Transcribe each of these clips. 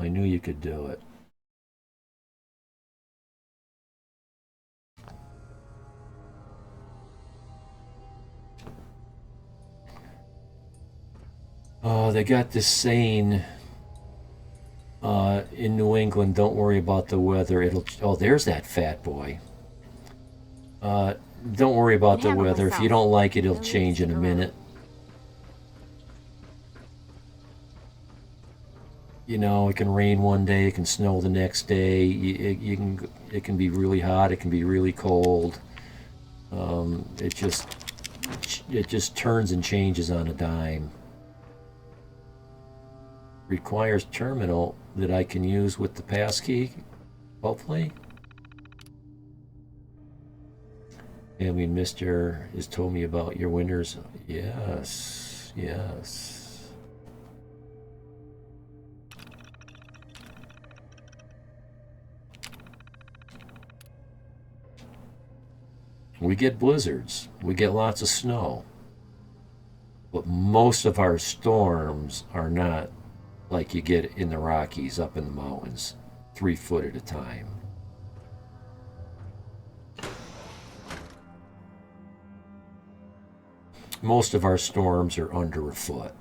I knew you could do it. Oh, they got this saying in New England, don't worry about the weather. Oh, there's that fat boy. Don't worry about the weather. If you don't like it, it'll change in a minute. You know, it can rain one day, it can snow the next day. It can be really hot, it can be really cold. It just turns and changes on a dime. Requires terminal that I can use with the passkey, hopefully. I mean, Mr. has told me about your winters. Yes, yes. We get blizzards. We get lots of snow. But most of our storms are not like you get in the Rockies up in the mountains, 3 foot at a time. Most of our storms are under a foot.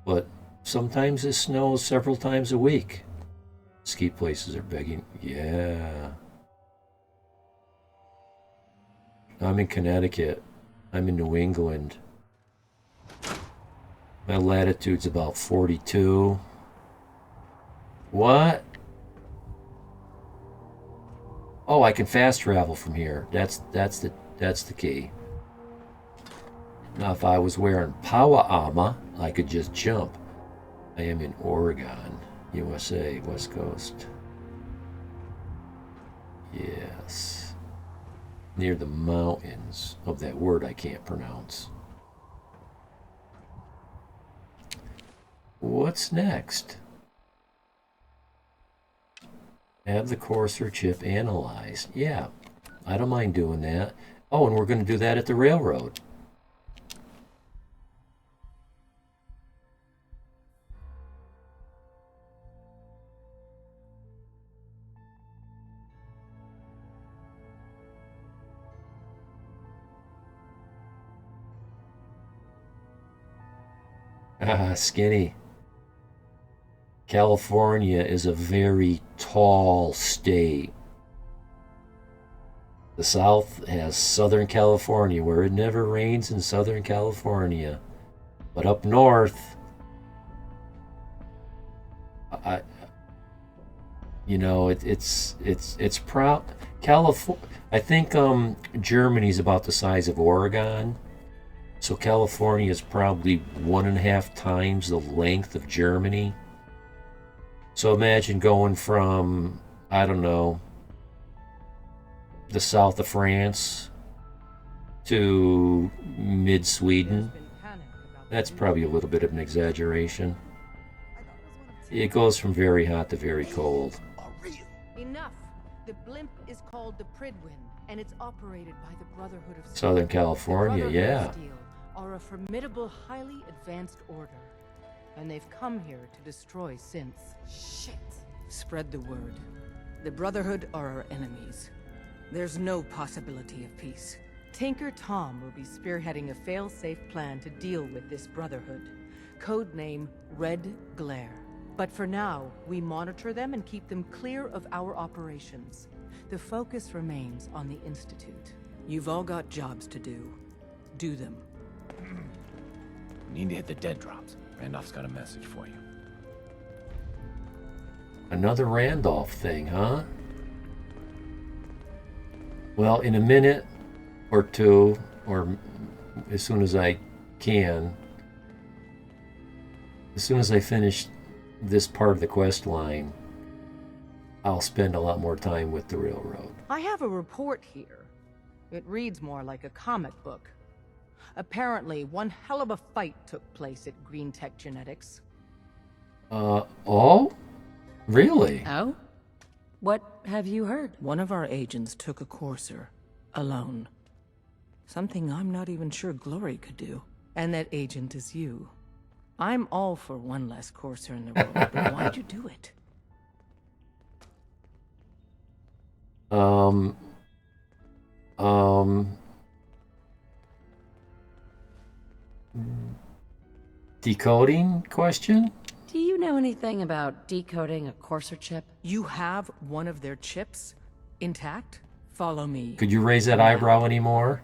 But sometimes it snows several times a week. Ski places are begging. Yeah. I'm in Connecticut. I'm in New England. My latitude's about 42. What? Oh, I can fast travel from here. That's the key. Now, if I was wearing power armor, I could just jump. I am in Oregon, USA, West Coast. Yes. Near the mountains of that word I can't pronounce. What's next? Have the courser chip analyzed. Yeah, I don't mind doing that. Oh, and we're going to do that at the railroad. Ah, skinny. California is a very tall state. The South has Southern California, where it never rains in Southern California. But up north, I, you know, it's proud. California. I think Germany's about the size of Oregon, so California is probably 1.5 times the length of Germany. So imagine going from, I don't know, the south of France to mid-Sweden. That's probably a little bit of an exaggeration. It goes from very hot to very cold. Enough. The blimp is called the Pridwin, and it's operated by the Brotherhood of Steel. Southern California, the yeah. Brotherhood of Steel are a formidable, highly advanced order, and they've come here to destroy since. Shit. Spread the word. The Brotherhood are our enemies. There's no possibility of peace. Tinker Tom will be spearheading a fail-safe plan to deal with this Brotherhood. Codename Red Glare. But for now, we monitor them and keep them clear of our operations. The focus remains on the Institute. You've all got jobs to do. Do them. Need to hit the dead drops. Randolph's got a message for you. Another Randolph thing, huh? Well, in a minute or two, or as soon as I can, as soon as I finish this part of the quest line, I'll spend a lot more time with the railroad. I have a report here. It reads more like a comic book. Apparently, one hell of a fight took place at Green Tech Genetics. Oh? Really? Oh? What have you heard? One of our agents took a courser. Alone. Something I'm not even sure Glory could do. And that agent is you. I'm all for one less courser in the road, but why'd you do it? Decoding question? Do you know anything about decoding a courser chip? You have one of their chips intact? Follow me. Could you raise that eyebrow anymore?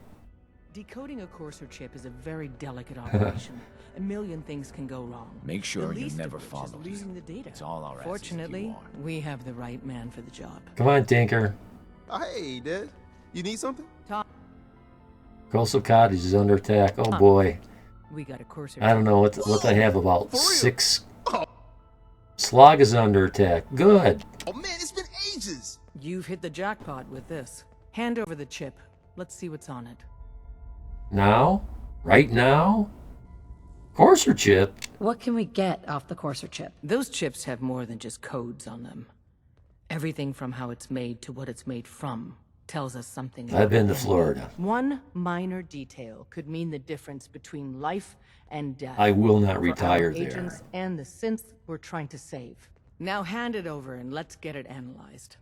Decoding a courser chip is a very delicate operation. A million things can go wrong. Make sure The you least never of which is follow us. losing the data. It's all our asses if Fortunately, you are. we have the right man for the job. Come on, Tinker. Oh, hey, Dad. You need something? Coastal Cottage is under attack. Oh boy. We got a courser. I don't know what they have, about For real? 6. Slog is under attack. Good. Oh, man, it's been ages. You've hit the jackpot with this. Hand over the chip. Let's see what's on it. Now? Right now? Courser chip? What can we get off the courser chip? Those chips have more than just codes on them. Everything from how it's made to what it's made from tells us something. I've been to about it. Florida. One minor detail could mean the difference between life and death. I will not for retire our there. agents and the synth we're trying to save. Now hand it over and let's get it analyzed.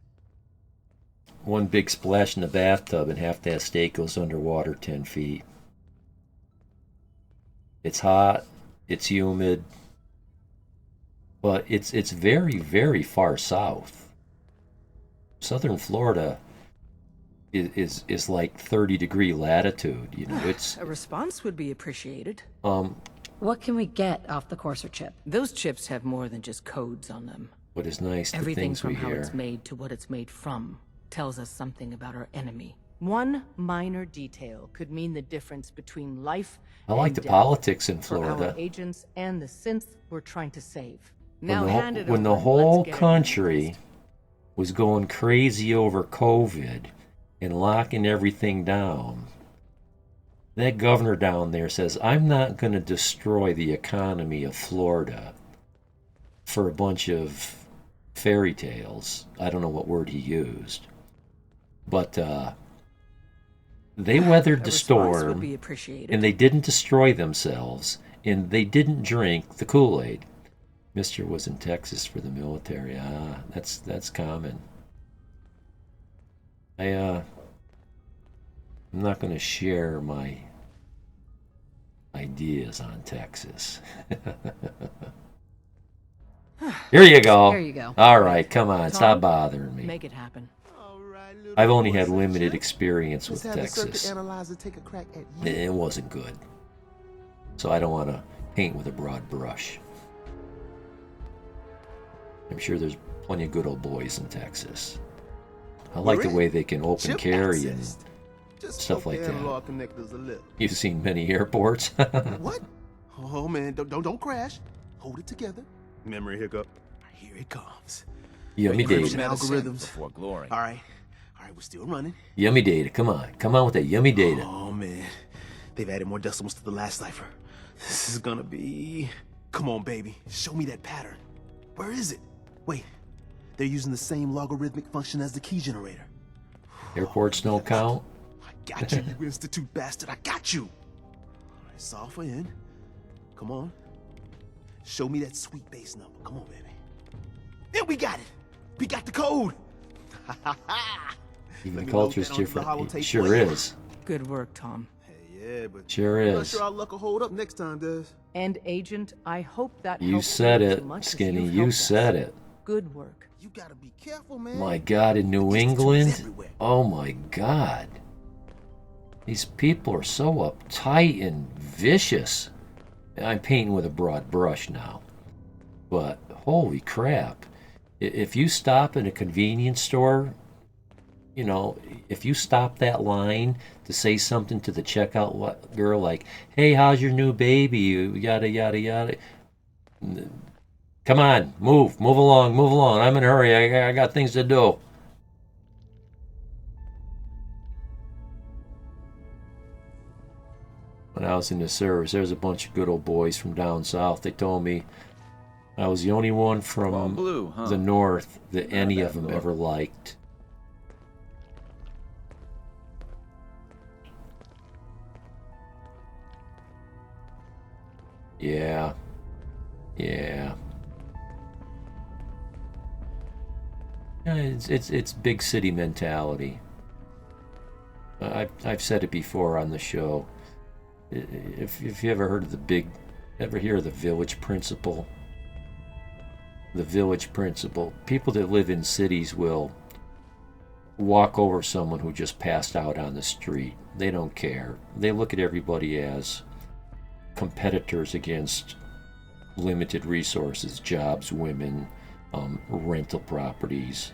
One big splash in the bathtub and half that steak goes underwater 10 feet. It's hot, it's humid, but it's very, very far south. Southern Florida is like 30-degree latitude. You know, it's A response would be appreciated. What can we get off the courser chip? Those chips have more than just codes on them. what is nice. The Everything things from we how hear. it's made to what it's made from tells us something about our enemy. One minor detail could mean the difference between life I like and the death politics in for Florida. our agents and the synth we're trying to save. Now hand it When over the and whole let's get it country analyzed. was going crazy over COVID and locking everything down, that governor down there says, I'm not going to destroy the economy of Florida for a bunch of fairy tales. I don't know what word he used. But they weathered A the response would storm, be appreciated. and they didn't destroy themselves, and they didn't drink the Kool-Aid. Mister was in Texas for the military. Ah, that's common. I'm not going to share my ideas on Texas. Here you go. Here you go. All right, come on, Tom, stop bothering me. Make it happen. All right, little I've only had boys and limited chicks. experience with Let's have the Texas. circuit analyzer take a crack at you. It wasn't good. So I don't want to paint with a broad brush. I'm sure there's plenty of good old boys in Texas. I like the We're in. way they can open Chip carry and accessed. Just stuff poke like the that. analog connectors a little. you've seen many airports. What? Oh man, don't crash. Hold it together. Memory hiccup. Here it comes. Yummy Wait, data. Algorithms. Before glory. All right, we're still running. Yummy data. Come on with that yummy data. Oh man, they've added more decimals to the last cipher. This is gonna be. Come on, baby, show me that pattern. Where is it? Wait, they're using the same logarithmic function as the key generator. Airports don't count. I got you, you institute bastard. I got you. All right, solve for n. Come on. Show me that sweet base number. Come on, baby. Then we got it. We got the code. Even Let the me culture's load that onto the different. holotape It sure for you. is. Good work, Tom. Hey, yeah, but Sure I'm not is. sure our luck will hold up next time, does? And Agent, I hope that You helps said you it, as much as Skinny. you've You helped us. said it. Good work. You gotta be careful, man. My God, in New Institute's England? everywhere. Oh my God. These people are so uptight and vicious. I'm painting with a broad brush now. But holy crap. If you stop in a convenience store, you know, if you stop that line to say something to the checkout girl like, hey, how's your new baby? Yada, yada, yada. Come on, move along. I'm in a hurry. I got things to do. When I was in the service, there's a bunch of good old boys from down south. They told me I was the only one All from blue, huh? the north that any bad of them look. ever liked. Yeah, Yeah. Yeah, it's big city mentality. I've said it before on the show. If you ever heard of ever hear of the village principle? The village principle. People that live in cities will walk over someone who just passed out on the street. They don't care. They look at everybody as competitors against limited resources, jobs, women, rental properties.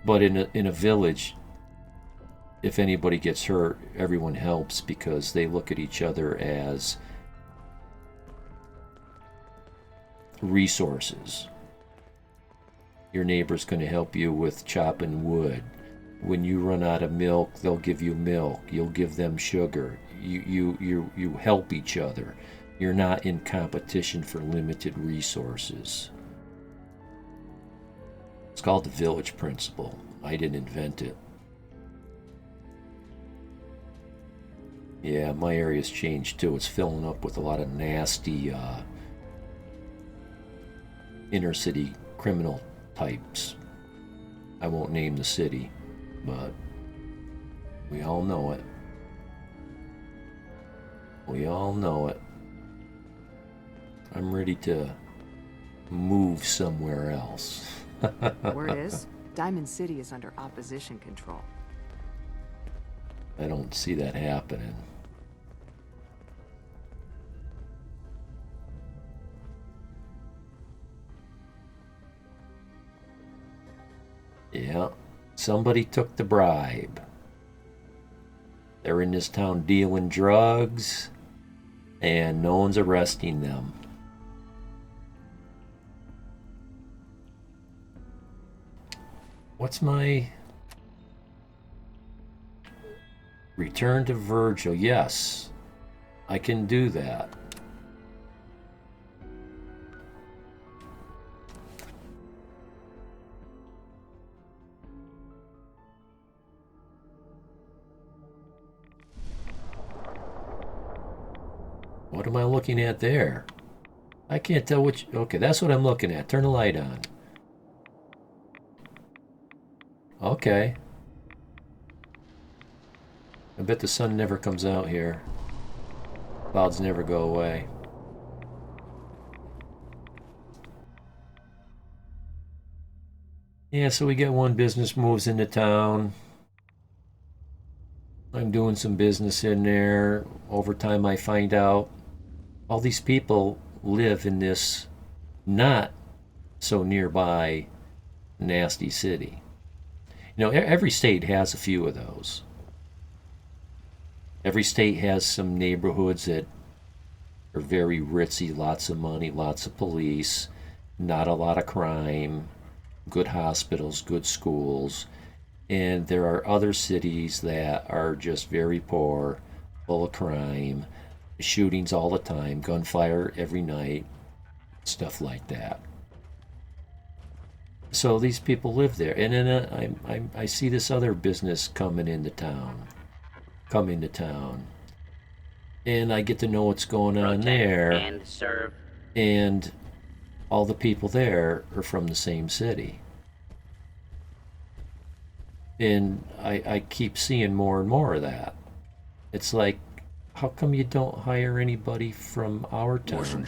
But in a village, if anybody gets hurt, everyone helps because they look at each other as resources. Your neighbor's going to help you with chopping wood. When you run out of milk, they'll give you milk. You'll give them sugar. You help each other. You're not in competition for limited resources. It's called the village principle. I didn't invent it. Yeah, my area's changed too. It's filling up with a lot of nasty inner city criminal types. I won't name the city, but we all know it. We all know it. I'm ready to move somewhere else. Word is, Diamond City is under opposition control. I don't see that happening. Yeah, somebody took the bribe. They're in this town dealing drugs, and no one's arresting them. What's my... Return to Virgil. Yes, I can do that. What am I looking at there? I can't tell which... Okay, that's what I'm looking at. Turn the light on. Okay. I bet the sun never comes out here. Clouds never go away. Yeah, so we get one business moves into town. I'm doing some business in there. Over time I find out all these people live in this not so nearby nasty city. You know, every state has a few of those. Every state has some neighborhoods that are very ritzy, lots of money, lots of police, not a lot of crime, good hospitals, good schools. And there are other cities that are just very poor, full of crime, shootings all the time, gunfire every night, stuff like that. So these people live there, and then I see this other business coming into town, and I get to know what's going on there, and serve. And all the people there are from the same city. And I keep seeing more and more of that. It's like, how come you don't hire anybody from our town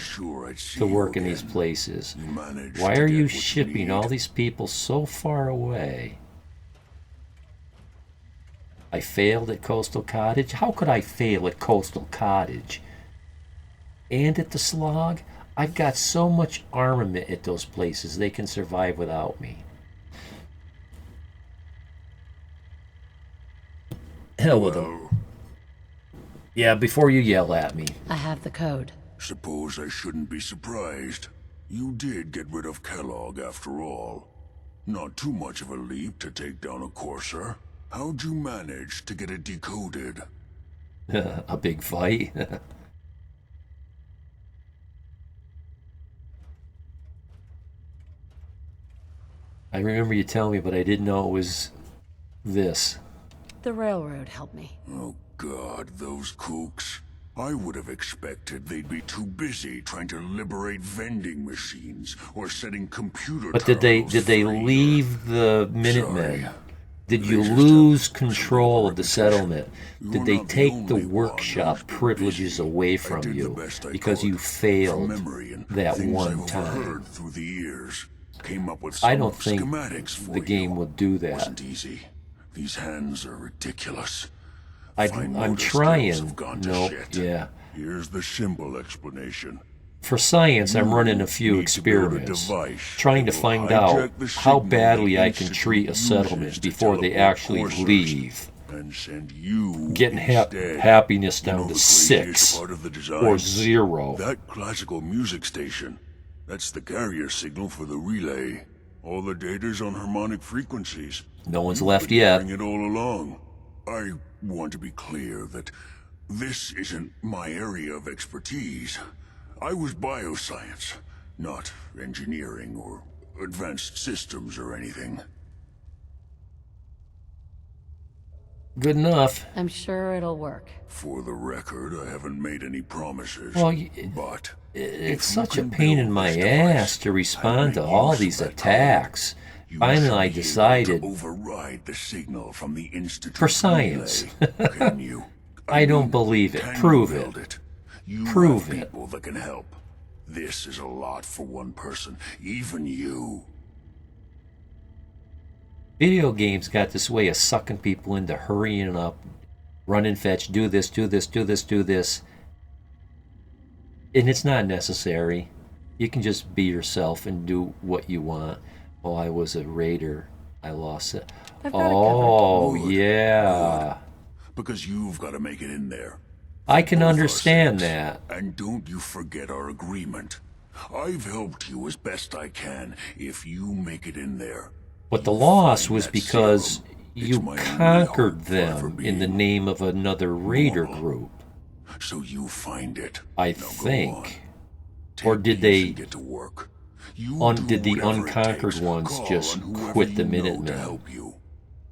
to work in these places? Why are you shipping all these people so far away? I failed at Coastal Cottage? How could I fail at Coastal Cottage? And at the Slog? I've got so much armament at those places, they can survive without me. Hell with them. Yeah, before you yell at me. I have the code. Suppose I shouldn't be surprised. You did get rid of Kellogg after all. Not too much of a leap to take down a courser. How'd you manage to get it decoded? A big fight? I remember you telling me, but I didn't know it was this. The railroad helped me. Oh God, those kooks. I would have expected they'd be too busy trying to liberate vending machines or setting computer But did they free. leave the Minutemen? Sorry. Did They you just lose have control some of the reputation. settlement? You're Did they not the take the only one workshop who's been privileges busy. away I from did the you best I because could. you failed From memory and that things one I've time? overheard through the years. Came up with I some don't think schematics for the game you. would do that. Wasn't easy. These hands are ridiculous. I'm motor skills trying. have gone to Nope. shit. Yeah. Here's the simple explanation. For science, I'm running a few need to build a experiments, device trying to that will find hijack out the how signal badly the I can treat a Institute settlement uses to before they teleport actually coursers leave. and send you Getting instead. happiness You know down to the 6 craziest part of the design? or 0. That classical music station. That's the carrier signal for the relay. All the data's on harmonic frequencies. No one's You've left been yet. hearing it all along. I want to be clear that this isn't my area of expertise. I was bioscience, not engineering or advanced systems or anything. Good enough. I'm sure it'll work. For the record, I haven't made any promises. Well, but it's if you such a can pain build in my this device ass to respond and to make all use of these that attacks. power, you Finally, should I be able decided to override the signal from the Institute for science. relay. Can you? I don't mean, believe it. can you Prove build it. You Prove have it. people that can help. This is a lot for one person, even you. Video games got this way of sucking people into hurrying up, run and fetch, do this, do this, do this, do this. And it's not necessary. You can just be yourself and do what you want. Oh, I was a raider. I lost it. I've got it Oh, Good, yeah. Because you've got to make it in there. I can Both our understand sakes. that. And don't you forget our agreement. I've helped you as best I can. If you make it in there, But the you'll loss find was that because serum. It's you my only conquered hope for ever them in the being name of another raider normal. group, So you find it. I Now go on. think. Take Or did these they- and get to work. You do Did the whatever it unconquered takes. ones Call just on whoever quit the you know to Minutemen? help you.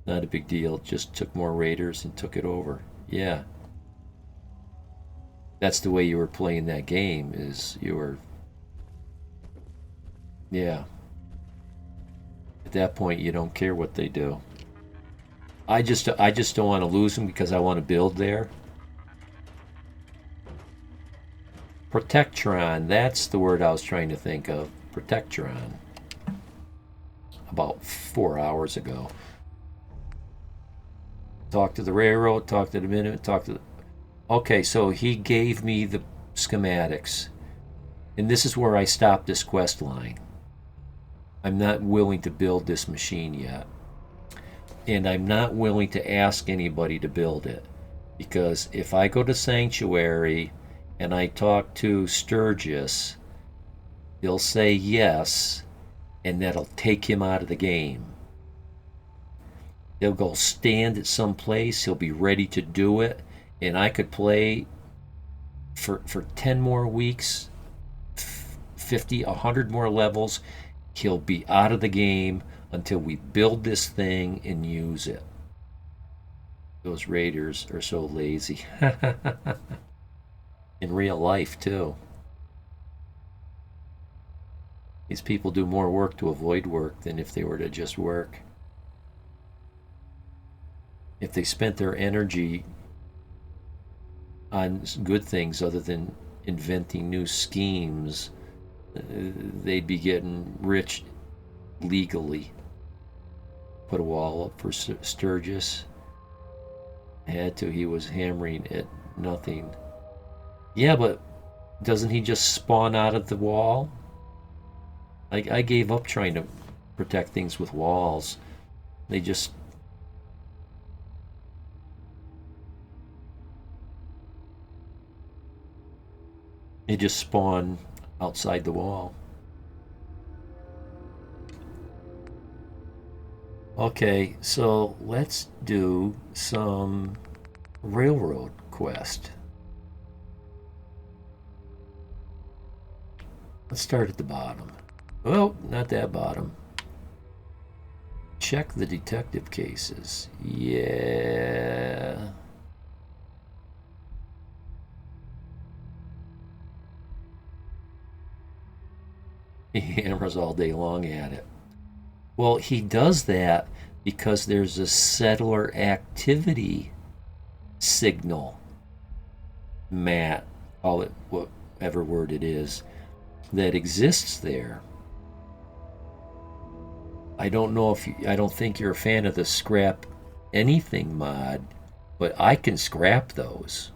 Not a big deal. Just took more raiders and took it over. Yeah. That's the way you were playing that game, is you were... Yeah. At that point, you don't care what they do. I just don't want to lose them because I want to build there. Protectron, that's the word I was trying to think of. Protectron. About 4 hours ago. Talked to the railroad, talked to the Minutemen, talked to the... Okay, so he gave me the schematics. And this is where I stopped this quest line. I'm not willing to build this machine yet. And I'm not willing to ask anybody to build it. Because if I go to Sanctuary and I talk to Sturgis, he'll say yes, and that'll take him out of the game. He'll go stand at some place, he'll be ready to do it, and I could play for 10 more weeks, 50, 100 more levels. He'll be out of the game until we build this thing and use it. Those raiders are so lazy. In real life, too. These people do more work to avoid work than if they were to just work. If they spent their energy on good things other than inventing new schemes, they'd be getting rich legally. Put a wall up for Sturgis. Had to. He was hammering at nothing. Yeah, but doesn't he just spawn out of the wall? I gave up trying to protect things with walls. They just... They just spawn outside the wall. Okay, so let's do some railroad quest. Let's start at the bottom. Oh, not that bottom. Check the detective cases. Yeah. He hammers all day long at it. Well, he does that because there's a settler activity signal, Matt, call it whatever word it is, that exists there. I don't know if I don't think you're a fan of the scrap anything mod, but I can scrap those.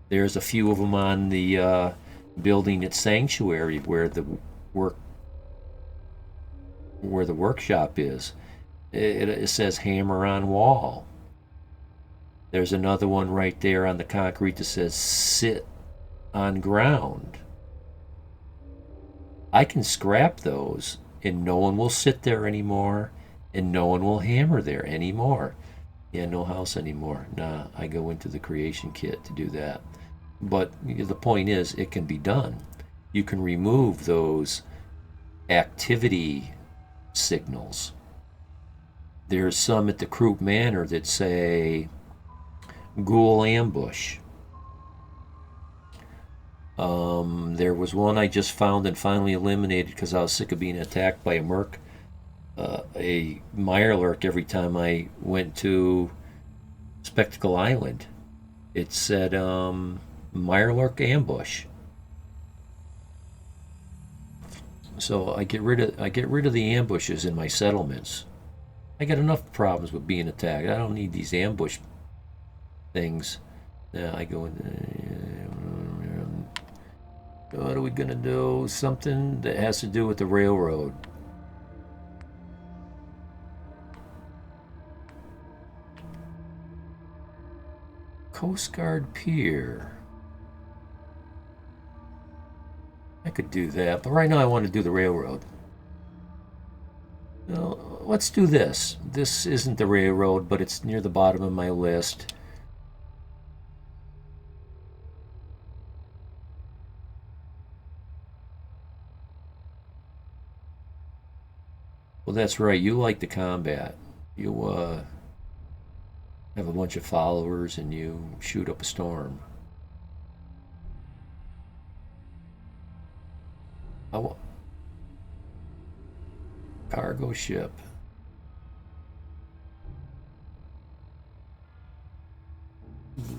There's a few of them on the building at Sanctuary where the workshop is. It says hammer on wall. There's another one right there on the concrete that says sit on ground. I can scrap those and no one will sit there anymore and no one will hammer there anymore. Yeah, no house anymore. Nah, I go into the creation kit to do that. But the point is, it can be done. You can remove those activity signals. There's some at the Croup Manor that say ghoul ambush. There was one I just found and finally eliminated because I was sick of being attacked by a Mirelurk every time I went to Spectacle Island. It said Mirelurk ambush. So I get rid of the ambushes in my settlements. I got enough problems with being attacked. I don't need these ambush things. Now I go in. What are we gonna do? Something that has to do with the railroad. Coast Guard Pier. I could do that, but right now I want to do the railroad. Well, let's do this. This isn't the railroad, but it's near the bottom of my list. Well, that's right. You like the combat. You have a bunch of followers and you shoot up a storm. Cargo ship.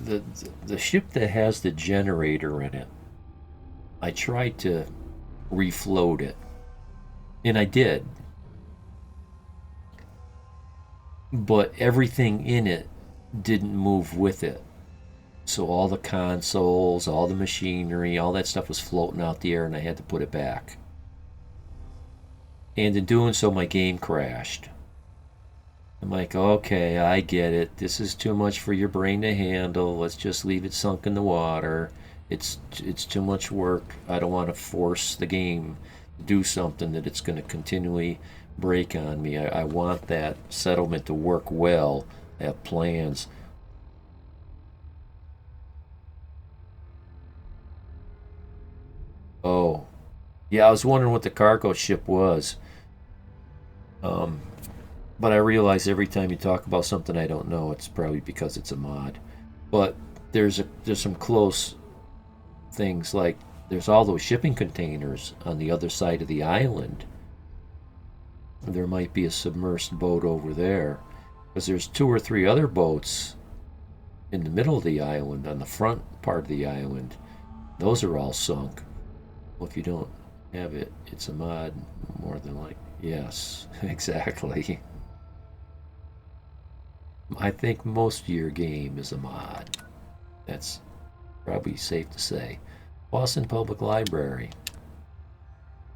The ship that has the generator in it, I tried to refloat it, and I did, but everything in it didn't move with it. So all the consoles, all the machinery, all that stuff was floating out the air and I had to put it back. And in doing so, my game crashed. I'm like, okay, I get it. This is too much for your brain to handle. Let's just leave it sunk in the water. It's too much work. I don't want to force the game to do something that it's going to continually break on me. I want that settlement to work well. I have plans. Oh, yeah, I was wondering what the cargo ship was. But I realize every time you talk about something I don't know, it's probably because it's a mod. But there's some close things, like there's all those shipping containers on the other side of the island. There might be a submerged boat over there, because there's 2 or 3 other boats in the middle of the island, on the front part of the island. Those are all sunk. Well, if you don't have it, it's a mod, more than like. Yes, exactly. I think most of your game is a mod. That's probably safe to say. Boston Public Library.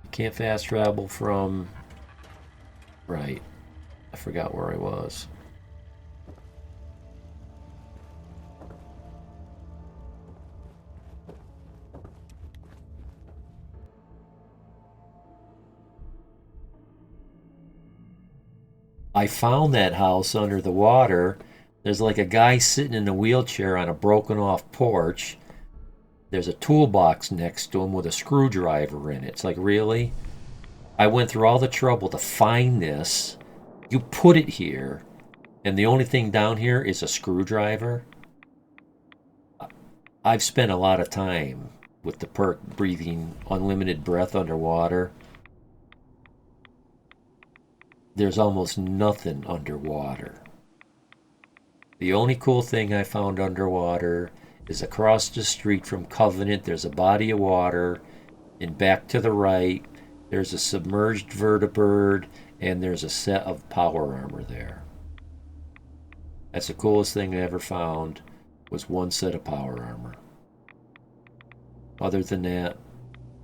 You can't fast travel from... Right. I forgot where I was. I found that house under the water. There's like a guy sitting in a wheelchair on a broken off porch. There's a toolbox next to him with a screwdriver in it. It's like, really? I went through all the trouble to find this. You put it here, and the only thing down here is a screwdriver. I've spent a lot of time with the perk breathing unlimited breath underwater. There's almost nothing underwater. The only cool thing I found underwater is across the street from Covenant, there's a body of water, and back to the right, there's a submerged vertibird, and there's a set of power armor there. That's the coolest thing I ever found, was one set of power armor. Other than that,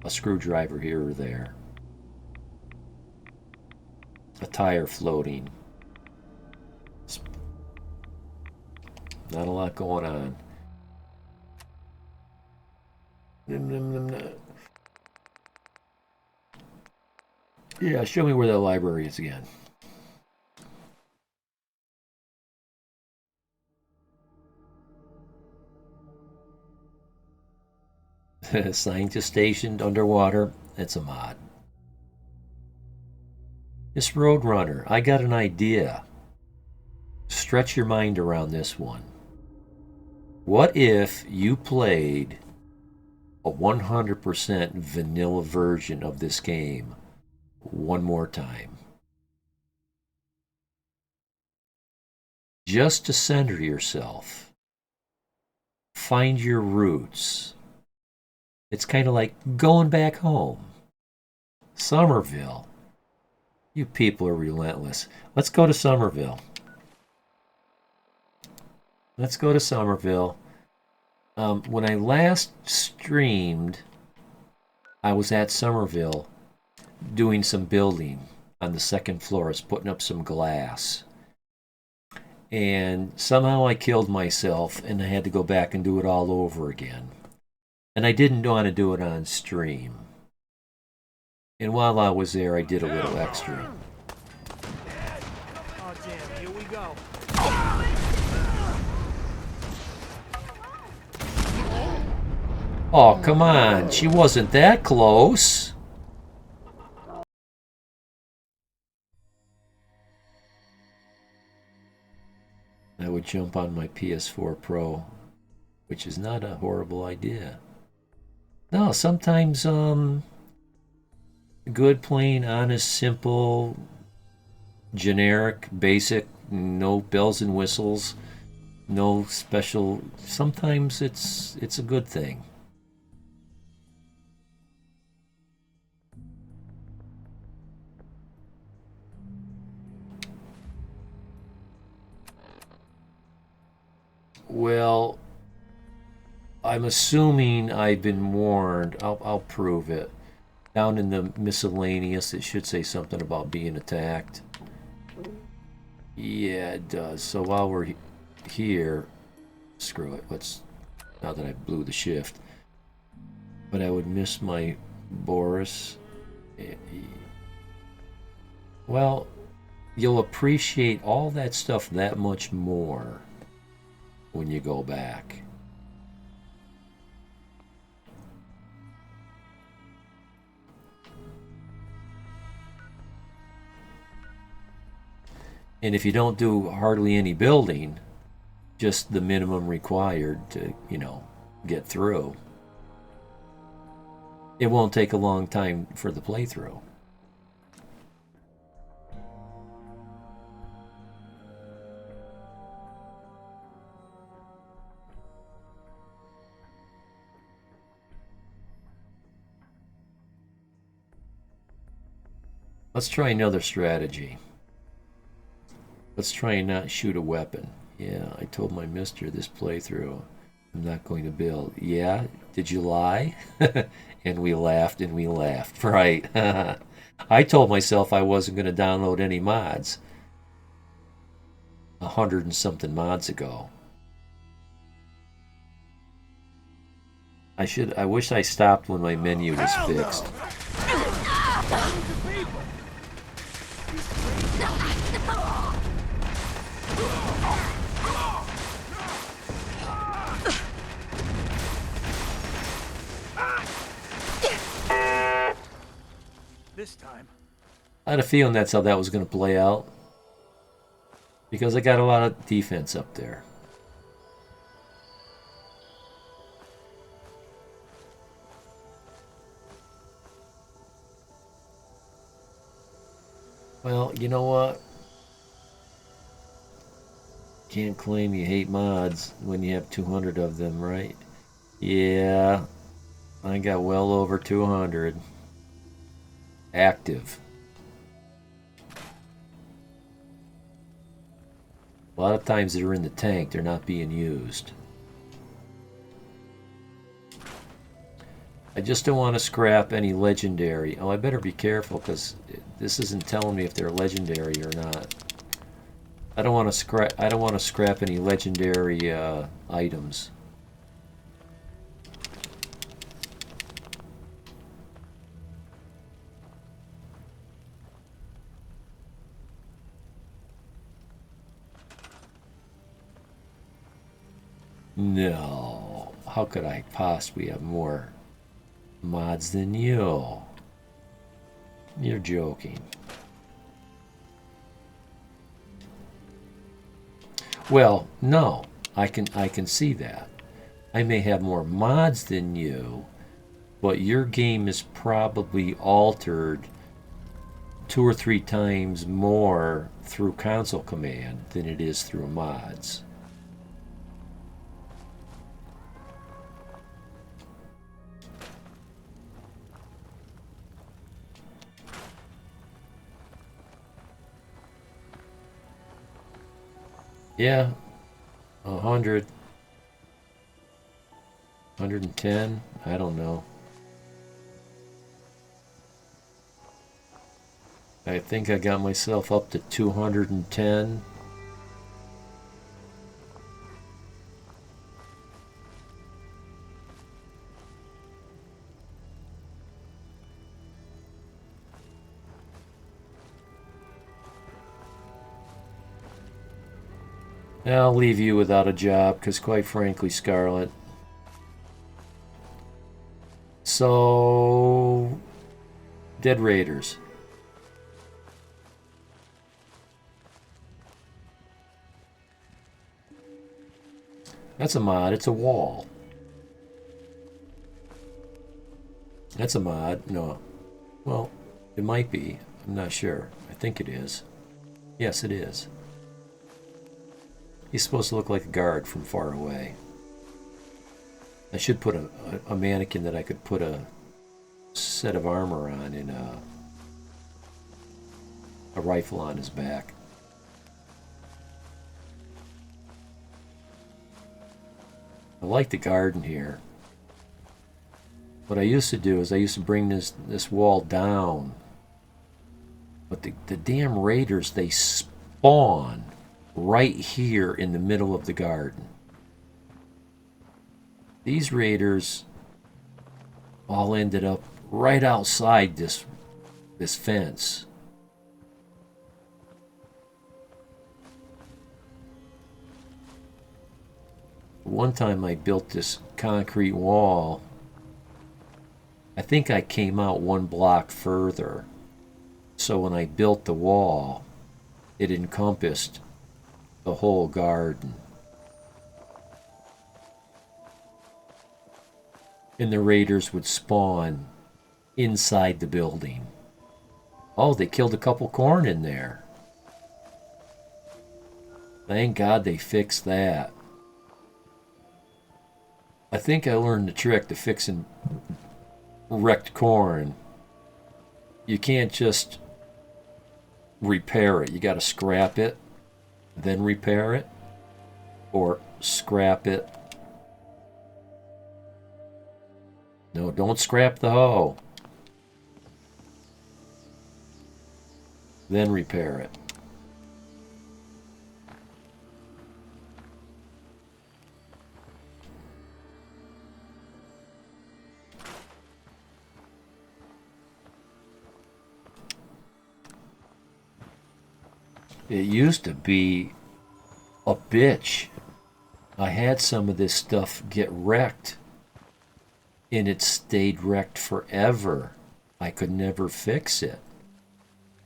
a screwdriver here or there. A tire floating. Not a lot going on. Yeah, show me where that library is again. Scientist stationed underwater. It's a mod. This Roadrunner, I got an idea. Stretch your mind around this one. What if you played a 100% vanilla version of this game one more time? Just to center yourself. Find your roots. It's kind of like going back home. Somerville. You people are relentless. Let's go to Somerville. Let's go to Somerville. When I last streamed, I was at Somerville doing some building on the second floor. I was putting up some glass. And somehow I killed myself and I had to go back and do it all over again. And I didn't want to do it on stream. And while I was there, I did a little extra. Oh, damn, here we go. Oh, come on. She wasn't that close. I would jump on my PS4 Pro, which is not a horrible idea. No, sometimes, good, plain, honest, simple, generic, basic, no bells and whistles, no special. Sometimes it's a good thing. Well, I'm assuming I've been warned. I'll prove it. Down in the miscellaneous, it should say something about being attacked. Yeah, it does. So while we're here, screw it. Let's, now that I blew the shift. But I would miss my Boris. Well, you'll appreciate all that stuff that much more when you go back. And if you don't do hardly any building, just the minimum required to, get through, it won't take a long time for the playthrough. Let's try another strategy. Let's try and not shoot a weapon. Yeah, I told my mister this playthrough, I'm not going to build. Yeah, did you lie? And we laughed and we laughed. Right. I told myself I wasn't going to download any mods 100 and something mods ago. I wish I stopped when my menu was fixed. This time. I had a feeling that's how that was going to play out. Because I got a lot of defense up there. Well, you know what? Can't claim you hate mods when you have 200 of them, right? Yeah, I got well over 200 active. A lot of times they're in the tank, they're not being used. I just don't want to scrap any legendary. Oh, I better be careful because this isn't telling me if they're legendary or not. I don't want to scrap any legendary items. No. How could I possibly have more mods than you? You're joking. Well, no. I can see that. I may have more mods than you, but your game is probably altered 2 or 3 times more through console command than it is through mods. Yeah, 100, 110, I don't know. I think I got myself up to 210. I'll leave you without a job, because quite frankly, Scarlet. So, Dead Raiders. That's a mod, it's a wall. That's a mod, no. Well, it might be, I'm not sure. I think it is. Yes, it is. He's supposed to look like a guard from far away. I should put a mannequin that I could put a set of armor on and a rifle on his back. I like the garden here. What I used to do is I used to bring this wall down. But the damn raiders, they spawn right here in the middle of the garden. These raiders all ended up right outside this fence. One time I built this concrete wall. I think I came out 1 block further. So when I built the wall, it encompassed the whole garden. And the raiders would spawn inside the building. Oh, they killed a couple corn in there. Thank God they fixed that. I think I learned the trick to fixing wrecked corn. You can't just repair it. You got to scrap it, then repair it, or scrap it. No, don't scrap the hoe. Then repair it. It used to be a bitch. I had some of this stuff get wrecked, and it stayed wrecked forever. I could never fix it.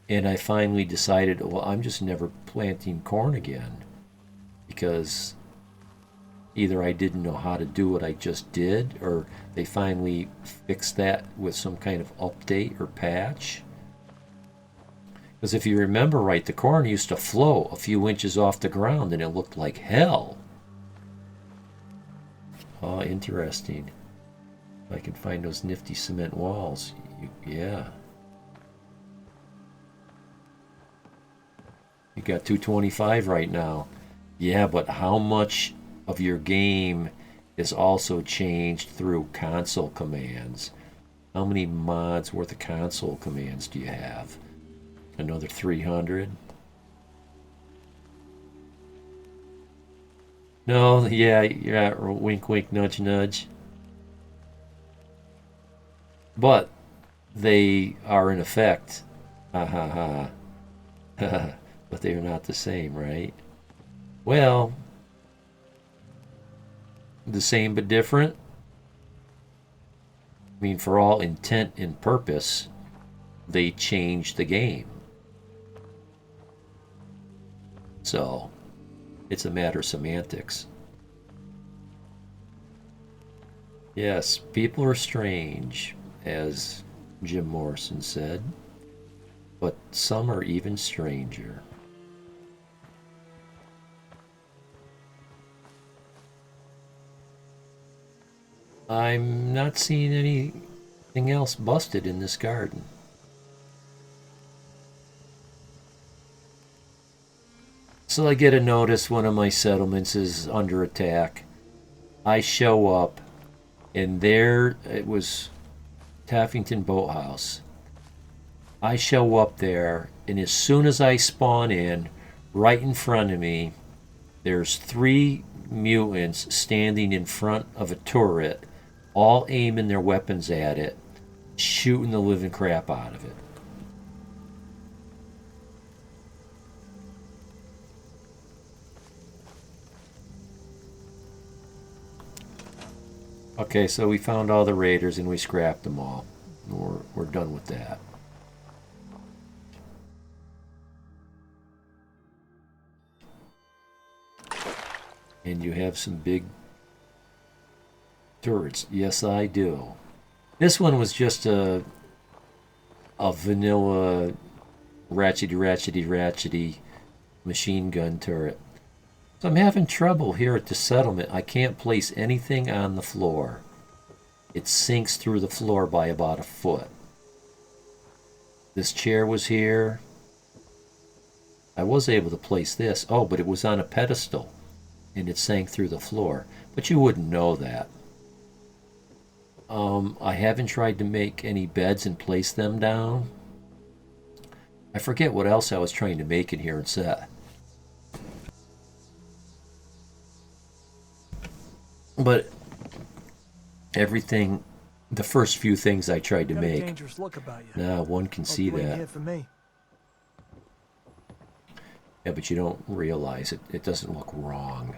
And I finally decided, well, I'm just never planting corn again, because either I didn't know how to do what I just did, or they finally fixed that with some kind of update or patch. Because if you remember right, the corn used to float a few inches off the ground and it looked like hell. Oh, interesting. If I can find those nifty cement walls. Yeah. You got 225 right now. Yeah, but how much of your game is also changed through console commands? How many mods worth of console commands do you have? Another 300? No, yeah, yeah, wink, wink, nudge, nudge. But they are in effect. Ha ha ha. But they are not the same, right? Well, the same but different. I mean, for all intent and purpose, they changed the game. So, it's a matter of semantics. Yes, people are strange, as Jim Morrison said, but some are even stranger. I'm not seeing anything else busted in this garden. So I get a notice one of my settlements is under attack. I show up, and there it was Taffington Boathouse. I show up there, and as soon as I spawn in, right in front of me, there's 3 mutants standing in front of a turret, all aiming their weapons at it, shooting the living crap out of it. Okay, so we found all the raiders and we scrapped them all. We're done with that. And you have some big turrets. Yes, I do. This one was just a vanilla ratchety machine gun turret. So I'm having trouble here at the settlement. I can't place anything on the floor. It sinks through the floor by about a foot. This chair was here. I was able to place this. Oh, but it was on a pedestal. And it sank through the floor. But you wouldn't know that. I haven't tried to make any beds and place them down. I forget what else I was trying to make in here and set. But everything, the first few things I tried to make. Dangerous look about you. Now one can see that. Here for me. Yeah, but you don't realize it. It doesn't look wrong.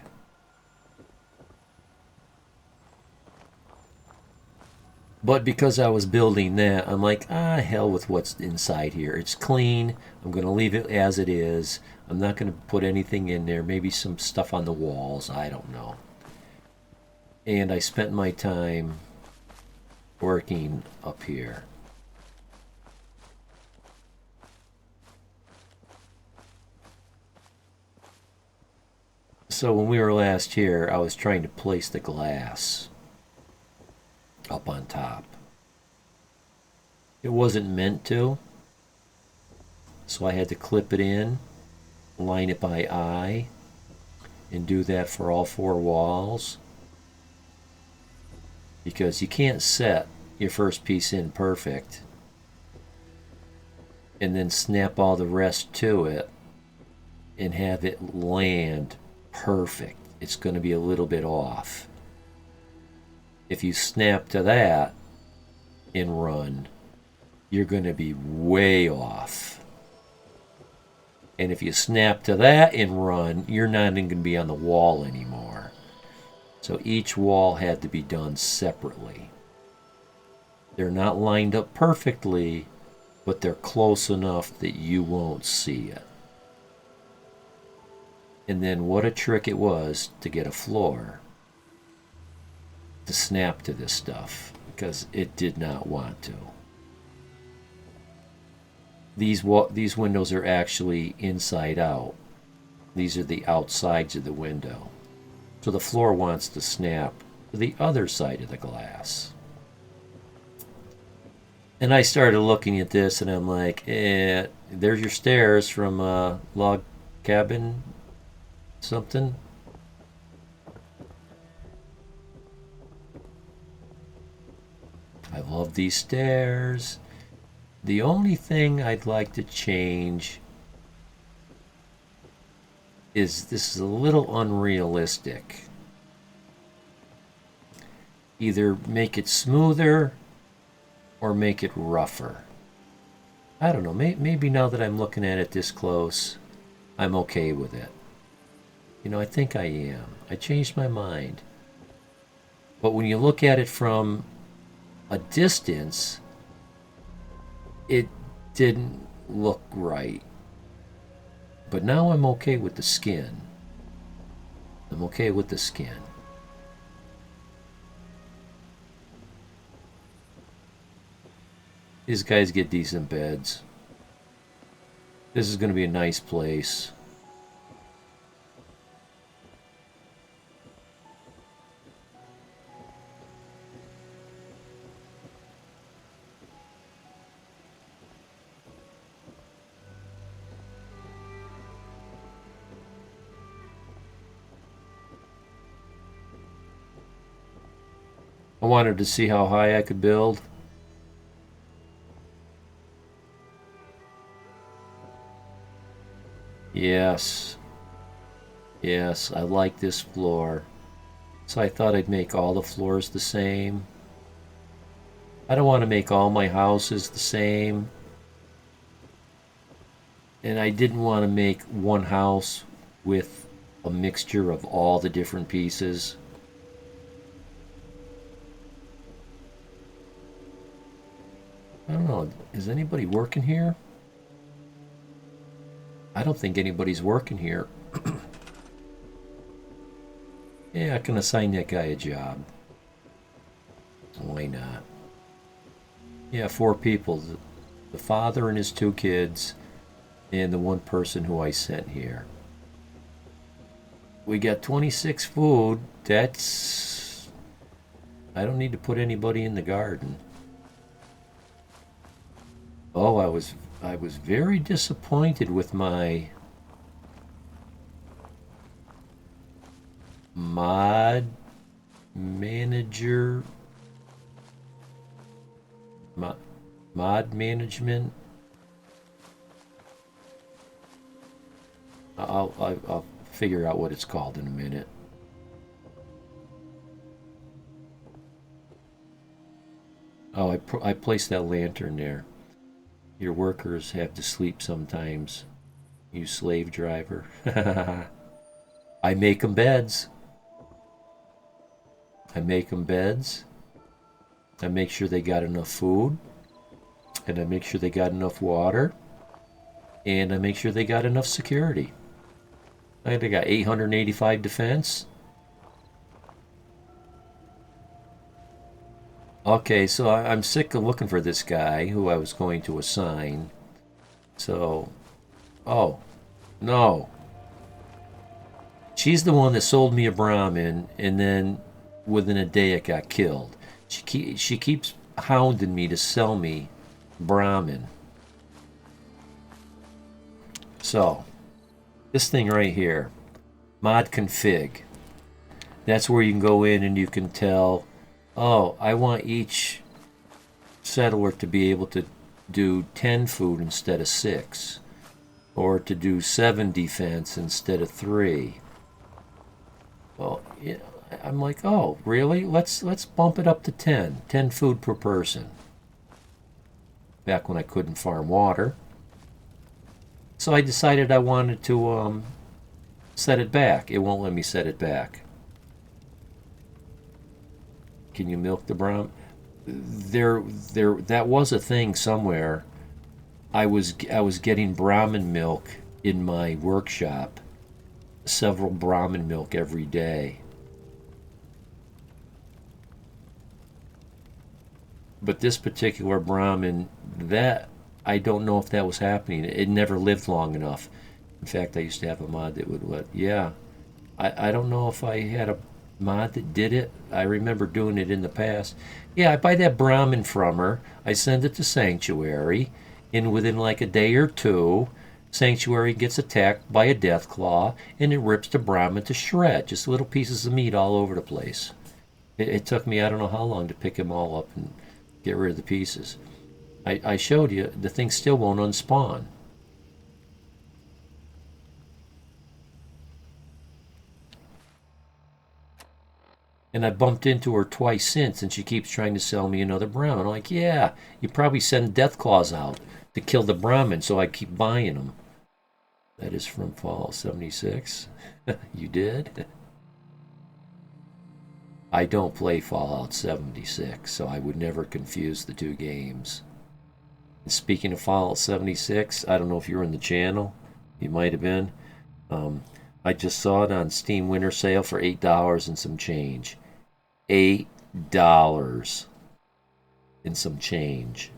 But because I was building that, I'm like, hell with what's inside here. It's clean. I'm going to leave it as it is. I'm not going to put anything in there. Maybe some stuff on the walls. I don't know. And I spent my time working up here. So when we were last here, I was trying to place the glass up on top. It wasn't meant to, so I had to clip it in, line it by eye, and do that for all 4 walls. Because you can't set your first piece in perfect and then snap all the rest to it and have it land perfect. It's going to be a little bit off. If you snap to that and run, you're going to be way off. And if you snap to that and run, you're not even going to be on the wall anymore. So each wall had to be done separately. They're not lined up perfectly, but they're close enough that you won't see it. And then what a trick it was to get a floor to snap to this stuff, because it did not want to. these windows are actually inside out. These are the outsides of the window. So the floor wants to snap to the other side of the glass. And I started looking at this and I'm like, there's your stairs from log cabin something. I love these stairs. The only thing I'd like to change is this is a little unrealistic. Either make it smoother or make it rougher. I don't know, maybe now that I'm looking at it this close, I'm okay with it. You know, I think I am. I changed my mind. But when you look at it from a distance, it didn't look right. But now I'm okay with the skin. I'm okay with the skin. These guys get decent beds. This is going to be a nice place. I wanted to see how high I could build. Yes. Yes, I like this floor. So I thought I'd make all the floors the same. I don't want to make all my houses the same. And I didn't want to make one house with a mixture of all the different pieces. I don't know, is anybody working here? I don't think anybody's working here. Yeah, I can assign that guy a job. Why not? Yeah, 4 people. The father and his 2 kids, and the one person who I sent here. We got 26 food. That's... I don't need to put anybody in the garden. Oh, I was very disappointed with my mod manager mod management. I'll figure out what it's called in a minute. Oh, I placed that lantern there. Your workers have to sleep sometimes, you slave driver. I make them beds. I make them beds. I make sure they got enough food. And I make sure they got enough water. And I make sure they got enough security. I think they got 885 defense. Okay, so I'm sick of looking for this guy who I was going to assign. So, oh, no. She's the one that sold me a Brahmin, and then within a day it got killed. She keeps hounding me to sell me Brahmin. So, this thing right here, mod config. That's where you can go in and you can tell, oh, I want each settler to be able to do 10 food instead of 6, or to do 7 defense instead of 3. Well, yeah, I'm like, oh, really? Let's bump it up to 10. 10 food per person. Back when I couldn't farm water. So I decided I wanted to set it back. It won't let me set it back. Can you milk the Brahmin? That was a thing somewhere. I was getting Brahmin milk in my workshop. Several Brahmin milk every day. But this particular Brahmin, that I don't know if that was happening. It never lived long enough. In fact, I used to have a mod that would let, yeah. I don't know if I had a mod that did it. I remember doing it in the past. Yeah, I buy that Brahmin from her. I send it to Sanctuary, and within like a day or two, Sanctuary gets attacked by a death claw, and it rips the Brahmin to shred. Just little pieces of meat all over the place. It took me I don't know how long to pick them all up and get rid of the pieces. I showed you, the thing still won't unspawn. And I bumped into her twice since, and she keeps trying to sell me another Brahmin. I'm like, yeah, you probably send death claws out to kill the Brahmin, so I keep buying them. That is from Fallout 76. You did? I don't play Fallout 76, so I would never confuse the two games. And speaking of Fallout 76, I don't know if you were in the channel. You might have been. I just saw it on Steam Winter Sale for $8 and some change. $8 and some change.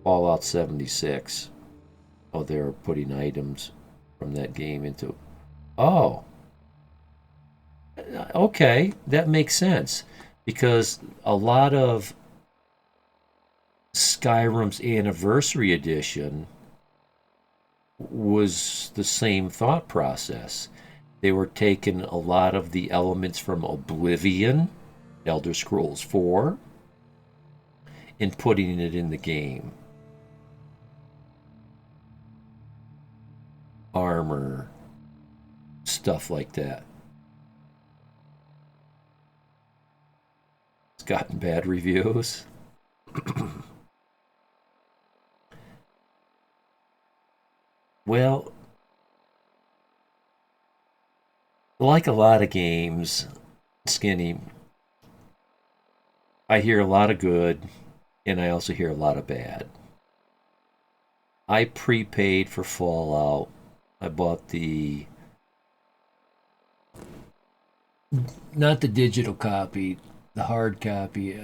Fallout 76. Oh, they're putting items from that game into... Oh. Okay, that makes sense. Because a lot of Skyrim's Anniversary Edition was the same thought process. They were taking a lot of the elements from Oblivion, Elder Scrolls 4, and putting it in the game. Armor, stuff like that. It's gotten bad reviews. Well, like a lot of games, Skinny, I hear a lot of good, and I also hear a lot of bad. I prepaid for Fallout. I bought the... not the digital copy, the hard copy.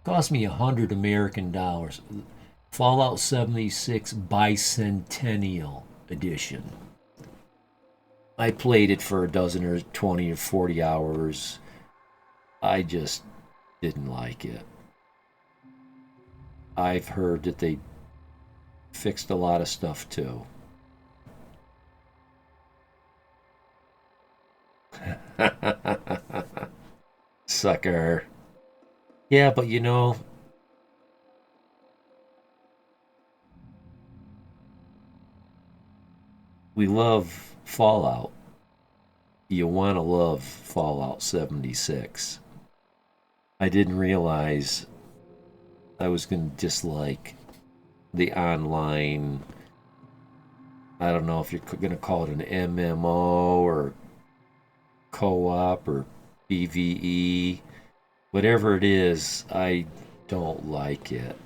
Cost me $100 American. Fallout 76 Bicentennial Edition. I played it for a dozen or 20 or 40 hours. I just didn't like it. I've heard that they fixed a lot of stuff too. Sucker. Yeah, but you know, we love Fallout. You want to love Fallout 76. I didn't realize I was going to dislike the online... I don't know if you're going to call it an MMO or co-op or PvE. Whatever it is, I don't like it.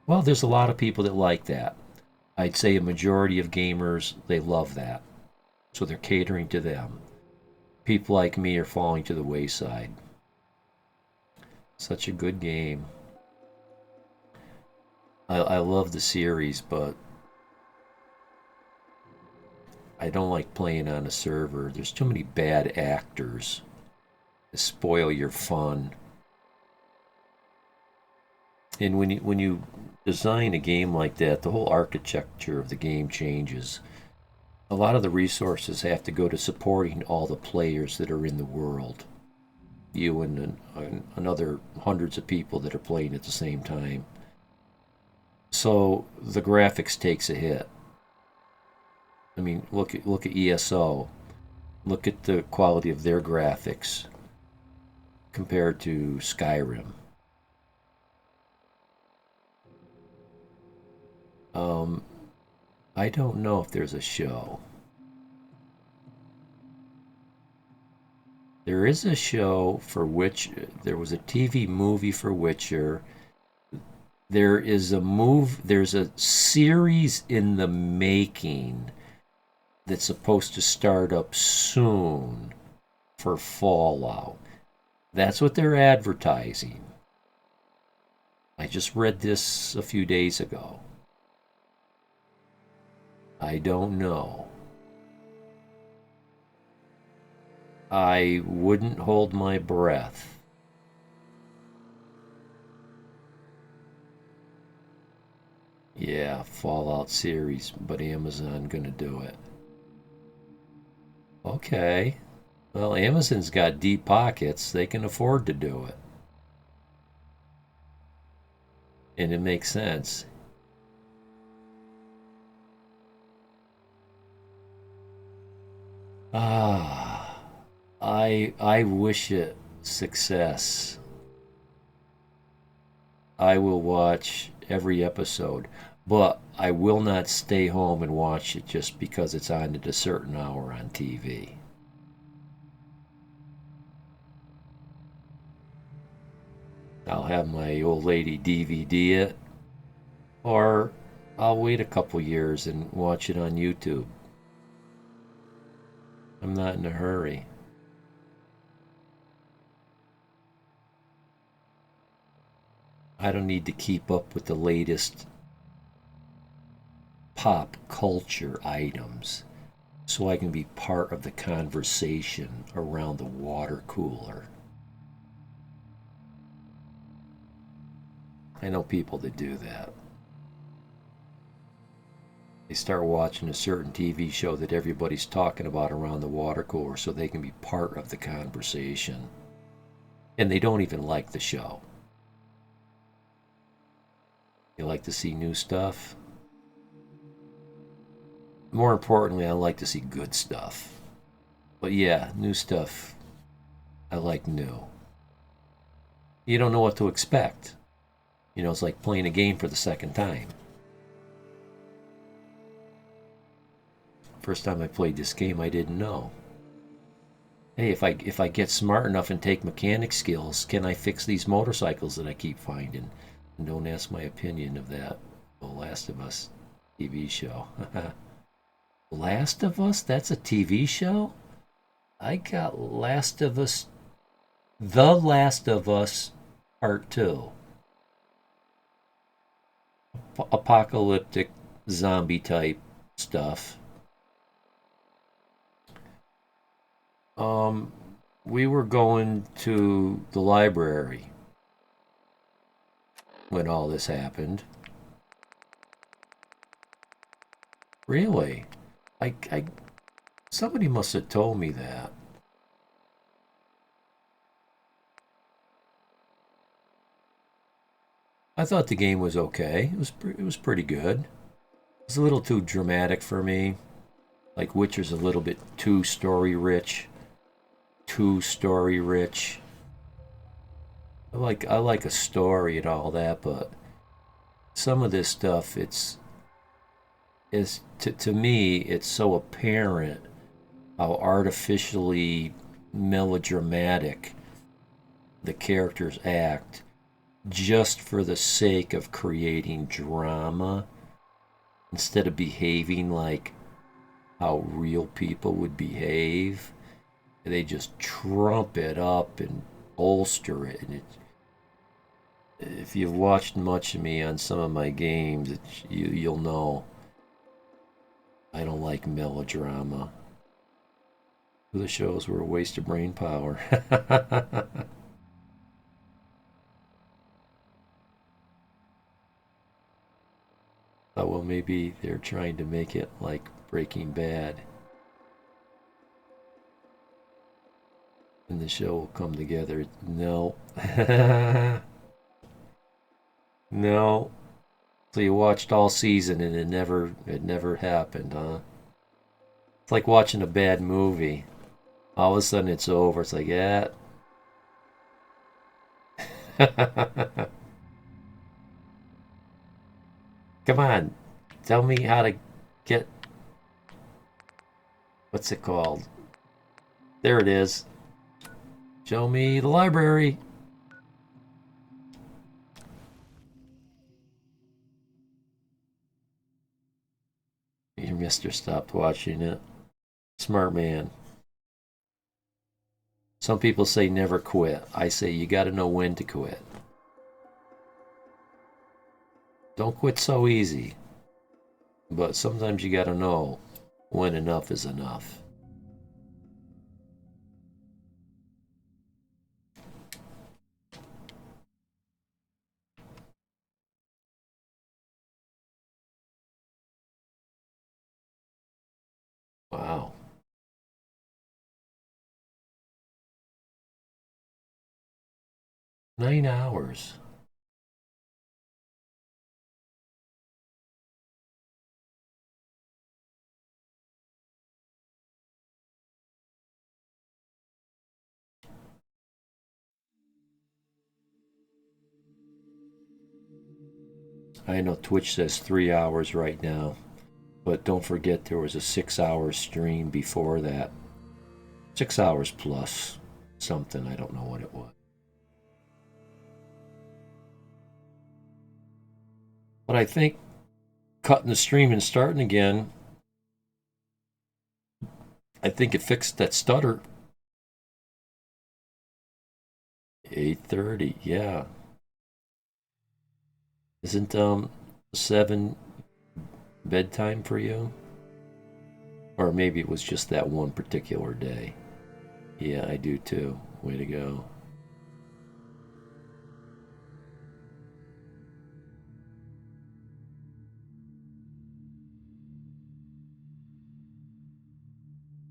Well, there's a lot of people that like that. I'd say a majority of gamers, they love that. So they're catering to them. People like me are falling to the wayside. Such a good game. I love the series, but I don't like playing on a server. There's too many bad actors to spoil your fun. And when you design a game like that, the whole architecture of the game changes. A lot of the resources have to go to supporting all the players that are in the world. You and another hundreds of people that are playing at the same time. So the graphics takes a hit. I mean, look at ESO. Look at the quality of their graphics compared to Skyrim. I don't know if there's a show. There is a show for there was a TV movie for Witcher. There's a series in the making that's supposed to start up soon for Fallout. That's what they're advertising. I just read this a few days ago. I don't know. I wouldn't hold my breath. Yeah, Fallout series, but Amazon gonna do it. Okay. Well, Amazon's got deep pockets. They can afford to do it. And it makes sense. I wish it success. I will watch every episode, but I will not stay home and watch it just because it's on at a certain hour on TV. I'll have my old lady DVD it, or I'll wait a couple years and watch it on YouTube. I'm not in a hurry. I don't need to keep up with the latest pop culture items so I can be part of the conversation around the water cooler. I know people that do that. They start watching a certain TV show that everybody's talking about around the water cooler so they can be part of the conversation. And they don't even like the show. You like to see new stuff? More importantly, I like to see good stuff. But yeah, new stuff, I like new. You don't know what to expect. You know, it's like playing a game for the second time. First time I played this game, I didn't know. Hey, if I get smart enough and take mechanic skills, can I fix these motorcycles that I keep finding? And don't ask my opinion of that The Last of Us TV show. Last of Us? That's a TV show? I got Last of Us... The Last of Us Part 2. Apocalyptic zombie type stuff. We were going to the library when all this happened. Really? Somebody must have told me that. I thought the game was okay. It was pretty good. It was a little too dramatic for me. Like Witcher's a little bit too story rich. Too story rich. I like a story and all that, but some of this stuff to me it's so apparent how artificially melodramatic the characters act just for the sake of creating drama instead of behaving like how real people would behave. They just trump it up and bolster it. And if you've watched much of me on some of my games, you'll know I don't like melodrama. The shows were a waste of brain power. Thought, well, maybe they're trying to make it like Breaking Bad. And the show will come together. No. No. So you watched all season and it never happened, huh? It's like watching a bad movie. All of a sudden it's over. It's like, yeah. Come on. Tell me how to get... What's it called? There it is. Show me the library. Your mister stopped watching it. Smart man. Some people say never quit. I say you got to know when to quit. Don't quit so easy. But sometimes you got to know when enough is enough. Wow. Nine hours. I know Twitch says 3 hours right now, but don't forget there was a 6-hour stream before that. 6 hours plus something, I don't know what it was. But I think cutting the stream and starting again, I think it fixed that stutter. 8:30, yeah. Isn't 7 bedtime for you? Or maybe it was just that one particular day. Yeah, I do too. Way to go.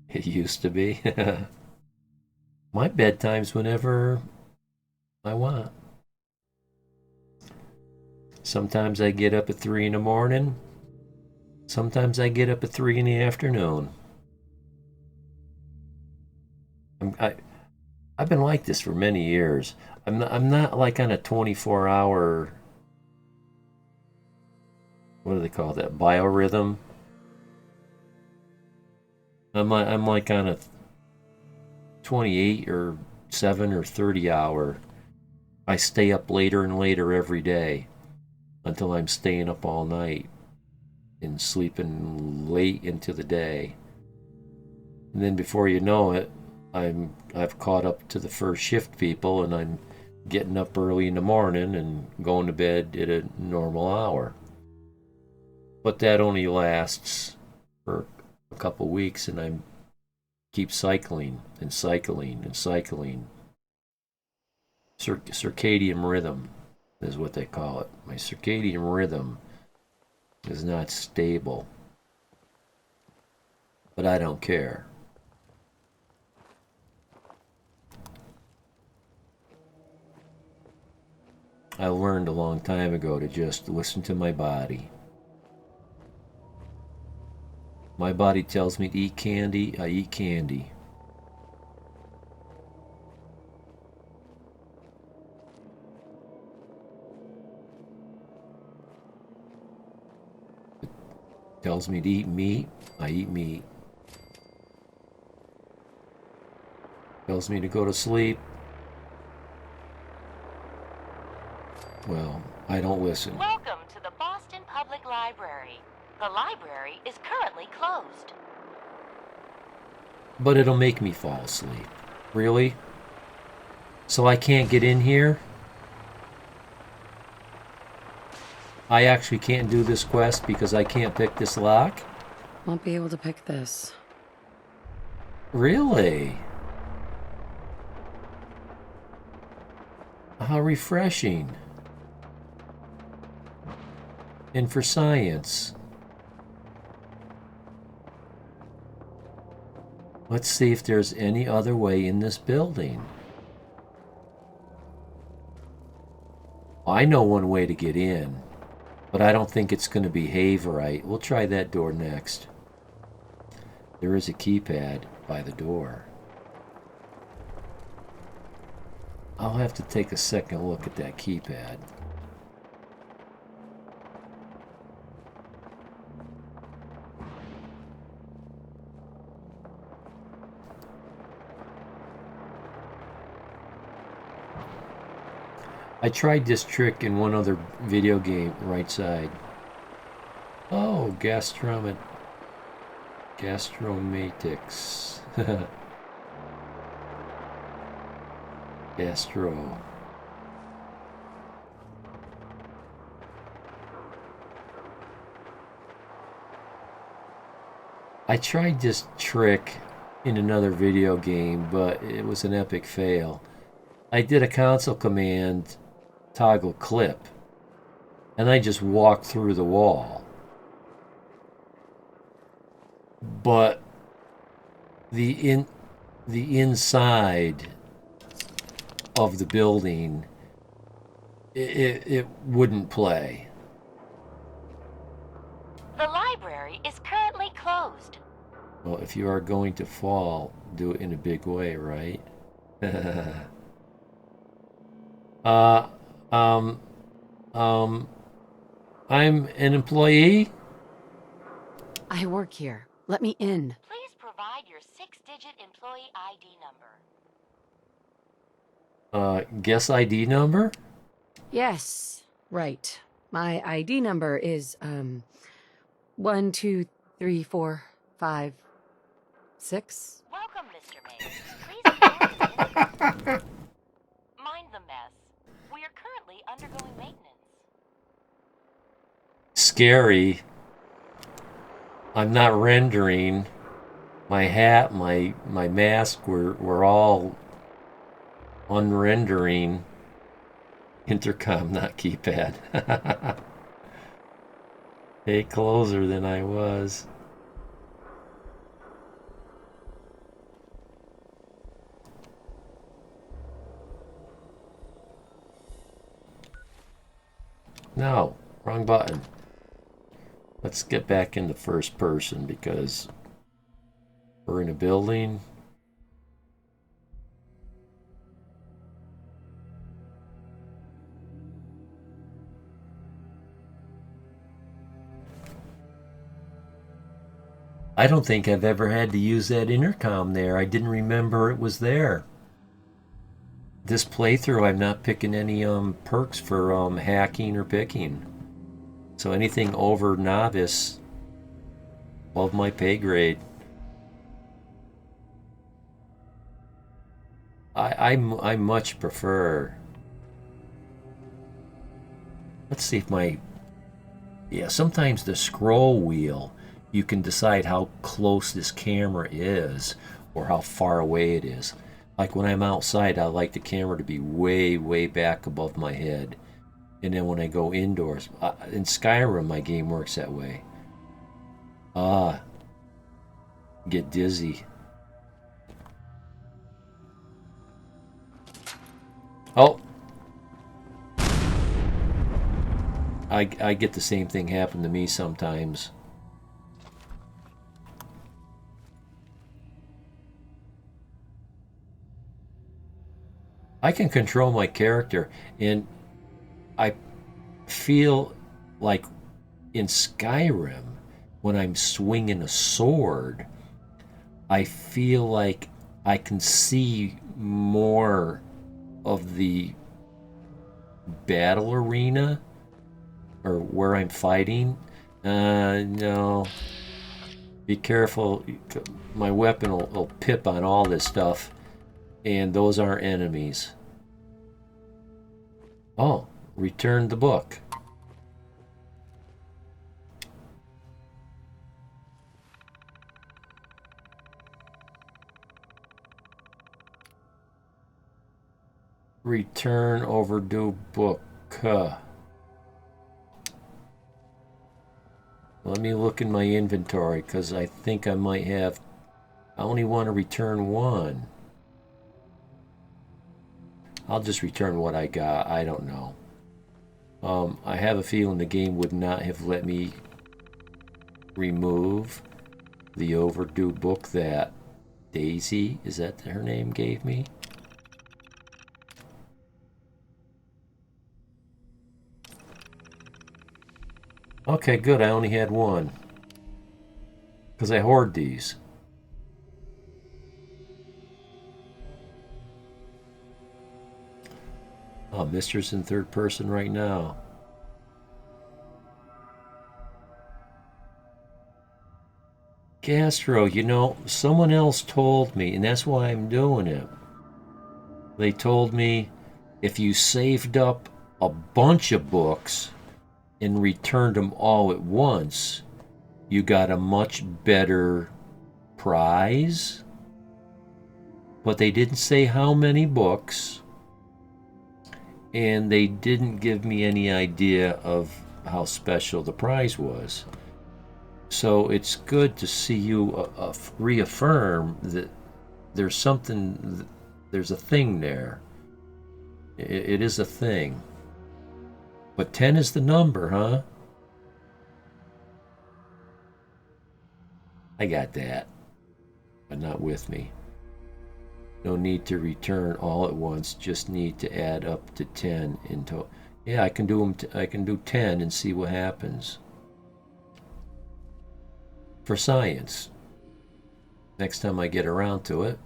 It used to be. My bedtime's whenever I want. Sometimes I get up at 3 in the morning. Sometimes I get up at 3 in the afternoon. I've been like this for many years. I'm not like on a 24-hour, what do they call that, biorhythm. I'm like on a 28 or 7 or 30 hour. I stay up later and later every day until I'm staying up all night and sleeping late into the day. And then before you know it, I've caught up to the first shift people, and I'm getting up early in the morning and going to bed at a normal hour. But that only lasts for a couple weeks, and I keep cycling and cycling and cycling. Circadian rhythm is what they call it. My circadian rhythm is not stable, but I don't care. I learned a long time ago to just listen to my body. My body tells me to eat candy, I eat candy. It tells me to eat meat, I eat meat. Tells me to go to sleep. Well, I don't listen. Welcome to the Boston Public Library. The library is currently closed. But it'll make me fall asleep. Really? So I can't get in here? I actually can't do this quest because I can't pick this lock? Won't be able to pick this. Really? How refreshing. And for science. Let's see if there's any other way in this building. I know one way to get in, but I don't think it's going to behave right. We'll try that door next. There is a keypad by the door. I'll have to take a second look at that keypad. I tried this trick in one other video game, right side. Oh, gastromatics. Castro. I tried this trick in another video game, but it was an epic fail. I did a console command, toggle clip, and I just walked through the wall. But the inside of the building, it wouldn't play. The library is currently closed. Well, if you are going to fall, do it in a big way, right? uh, um, I'm an employee. I work here. Let me in. Please provide your 6-digit employee ID number. Guess ID number? Yes, right. My ID number is, 1, 2, 3, 4, 5, 6. Welcome, Mr. Mays. Please enjoy your visit. Mind the mess. We are currently undergoing maintenance. Scary. I'm not rendering. My hat, my mask were all unrendering. Intercom, not keypad. Hey, closer than I was. No, wrong button. Let's get back into first person because we're in a building. I don't think I've ever had to use that intercom there. I didn't remember it was there. This playthrough, I'm not picking any perks for hacking or picking. So anything over novice, above my pay grade. I much prefer. Let's see if my. Yeah, sometimes the scroll wheel, you can decide how close this camera is or how far away it is. Like when I'm outside, I like the camera to be way, way back above my head. And then when I go indoors, in Skyrim, my game works that way. Get dizzy. Oh! I get the same thing happen to me sometimes. I can control my character, and I feel like in Skyrim, when I'm swinging a sword, I feel like I can see more of the battle arena or where I'm fighting. No. Be careful. My weapon will pip on all this stuff, and those aren't enemies. Oh, return the book. Return overdue book. Let me look in my inventory because I think I might have. I only want to return one. I'll just return what I got. I don't know. I have a feeling the game would not have let me remove the overdue book that Daisy, is that her name, gave me? Okay, good. I only had one. Because I hoard these. Oh, Mister's in third person right now. Castro, you know, someone else told me, and that's why I'm doing it. They told me if you saved up a bunch of books and returned them all at once, you got a much better prize. But they didn't say how many books, and they didn't give me any idea of how special the prize was. So it's good to see you reaffirm that there's something, there's a thing there. It is a thing. But 10 is the number, huh? I got that, but not with me. No need to return all at once, just need to add up to 10 in total. Yeah, I can do them. I can do 10 and see what happens. For science. Next time I get around to it.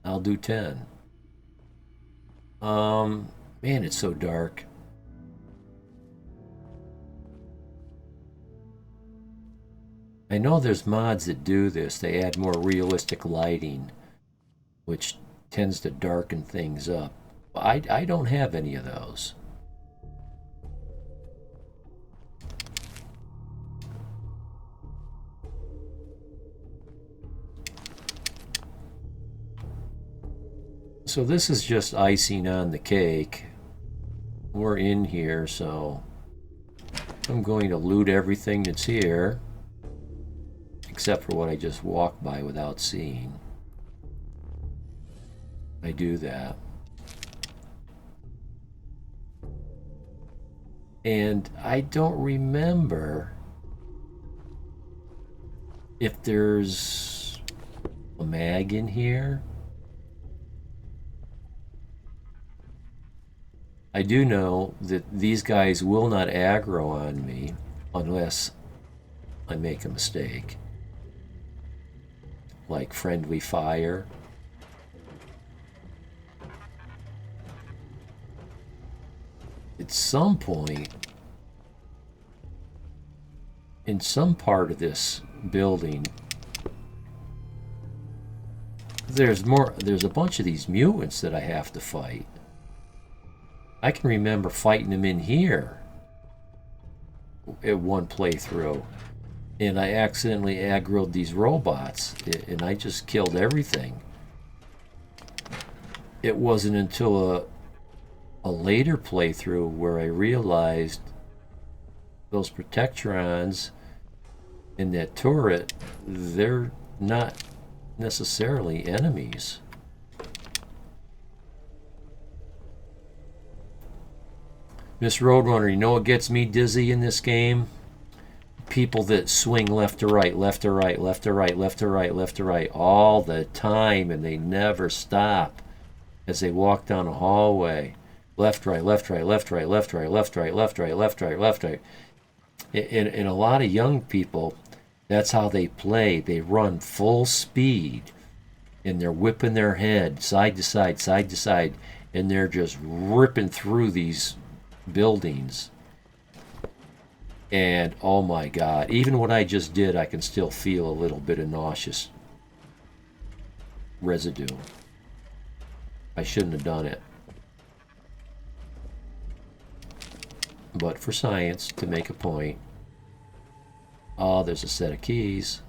I'll do 10. Man, it's so dark. I know there's mods that do this. They add more realistic lighting, which tends to darken things up. I don't have any of those. So this is just icing on the cake. We're in here, so I'm going to loot everything that's here, except for what I just walked by without seeing. I do that. And I don't remember if there's a mag in here. I do know that these guys will not aggro on me unless I make a mistake. Like friendly fire. At some point, in some part of this building, there's a bunch of these mutants that I have to fight. I can remember fighting them in here at one playthrough, and I accidentally aggroed these robots, and I just killed everything. It wasn't until a later playthrough where I realized those Protectrons in that turret, they're not necessarily enemies. Miss Roadrunner, you know what gets me dizzy in this game? People that swing left to right, left to right, left to right, left to right, left to right all the time, and they never stop as they walk down a hallway. Left, right, left, right, left, right, left, right, left, right, left, right, left, right, left, right. And a lot of young people, that's how they play. They run full speed, and they're whipping their head side to side, and they're just ripping through these buildings. And oh my god, even what I just did, I can still feel a little bit of nauseous residue. I shouldn't have done it. But for science, to make a point. Oh, there's a set of keys.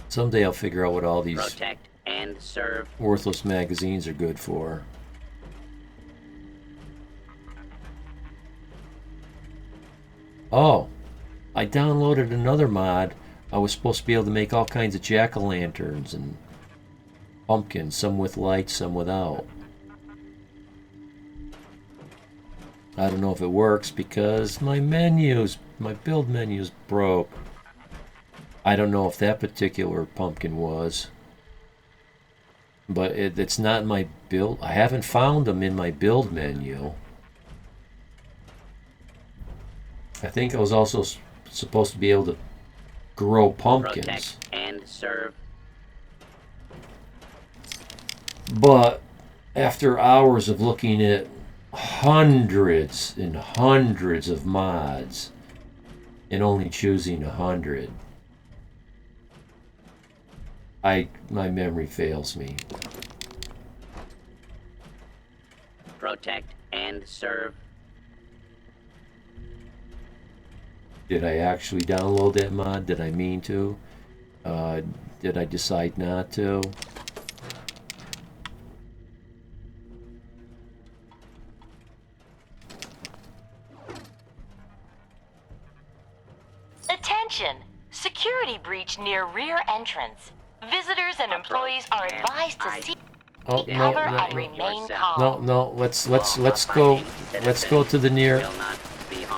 Someday I'll figure out what all these protect and serve worthless magazines are good for. Oh, I downloaded another mod. I was supposed to be able to make all kinds of jack-o'-lanterns and pumpkins, some with lights, some without. I don't know if it works because my build menu's broke. I don't know if that particular pumpkin was. But it's not in my build. I haven't found them in my build menu. I think I was also supposed to be able to grow pumpkins. protect and serve. But after hours of looking at hundreds and hundreds of mods and only choosing 100. My memory fails me. Protect and serve. Did I actually download that mod? Did I mean to? Did I decide not to? Attention! Security breach near rear entrance. Visitors and employees are advised to seek Oh, cover and remain calm. no. Let's go to the near.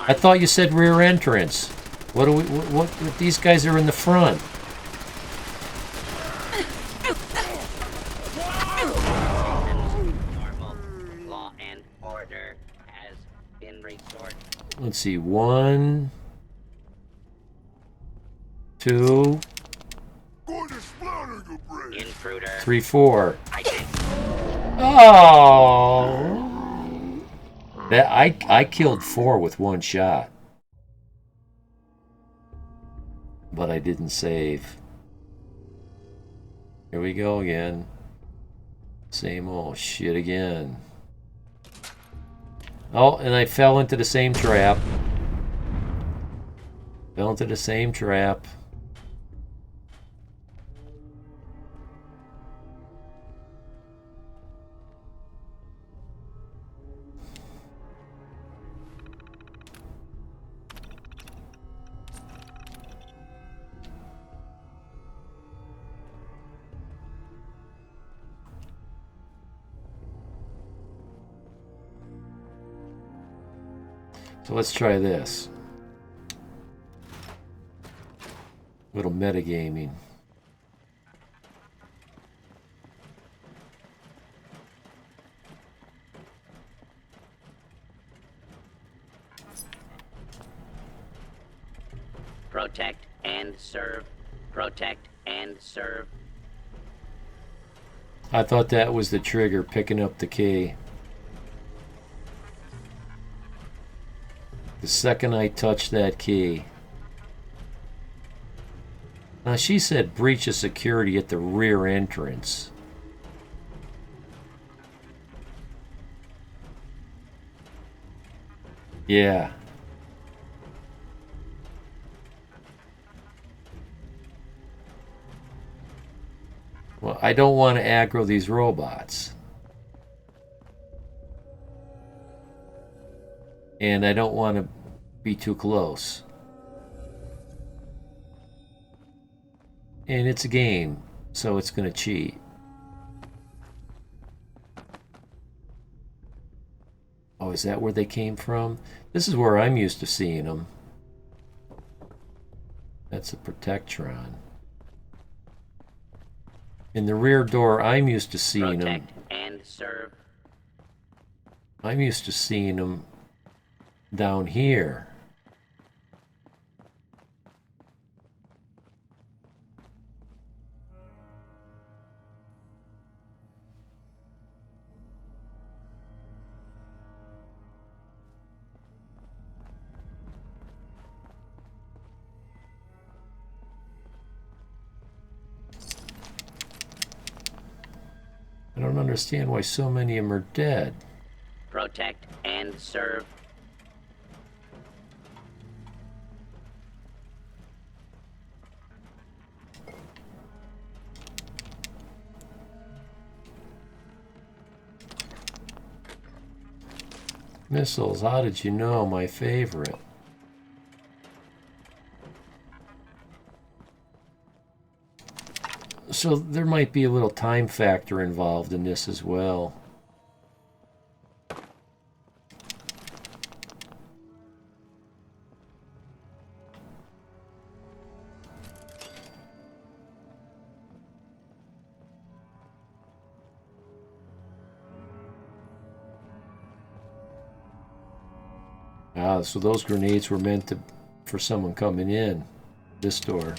I thought you said rear entrance. What do we? What these guys are in the front. Normal law and order has been restored. Let's see. 1, 2, Intruder. 3, 4. Oh! That I killed 4 with 1 shot, but I didn't save. Here we go again. Same old shit again. Oh, and I fell into the same trap. Fell into the same trap. So let's try this. Little metagaming. Protect and serve. Protect and serve. I thought that was the trigger picking up the key. The second I touched that key. Now she said breach of security at the rear entrance. Yeah. Well, I don't want to aggro these robots. And I don't want to be too close. And it's a game, so it's going to cheat. Oh, is that where they came from? This is where I'm used to seeing them. That's a Protectron. In the rear door, I'm used to seeing them. Protect and serve. I'm used to seeing them down here. I don't understand why so many of them are dead. Protect and serve. Missiles, how did you know? My favorite. So there might be a little time factor involved in this as well. Ah, so those grenades were meant for someone coming in this door.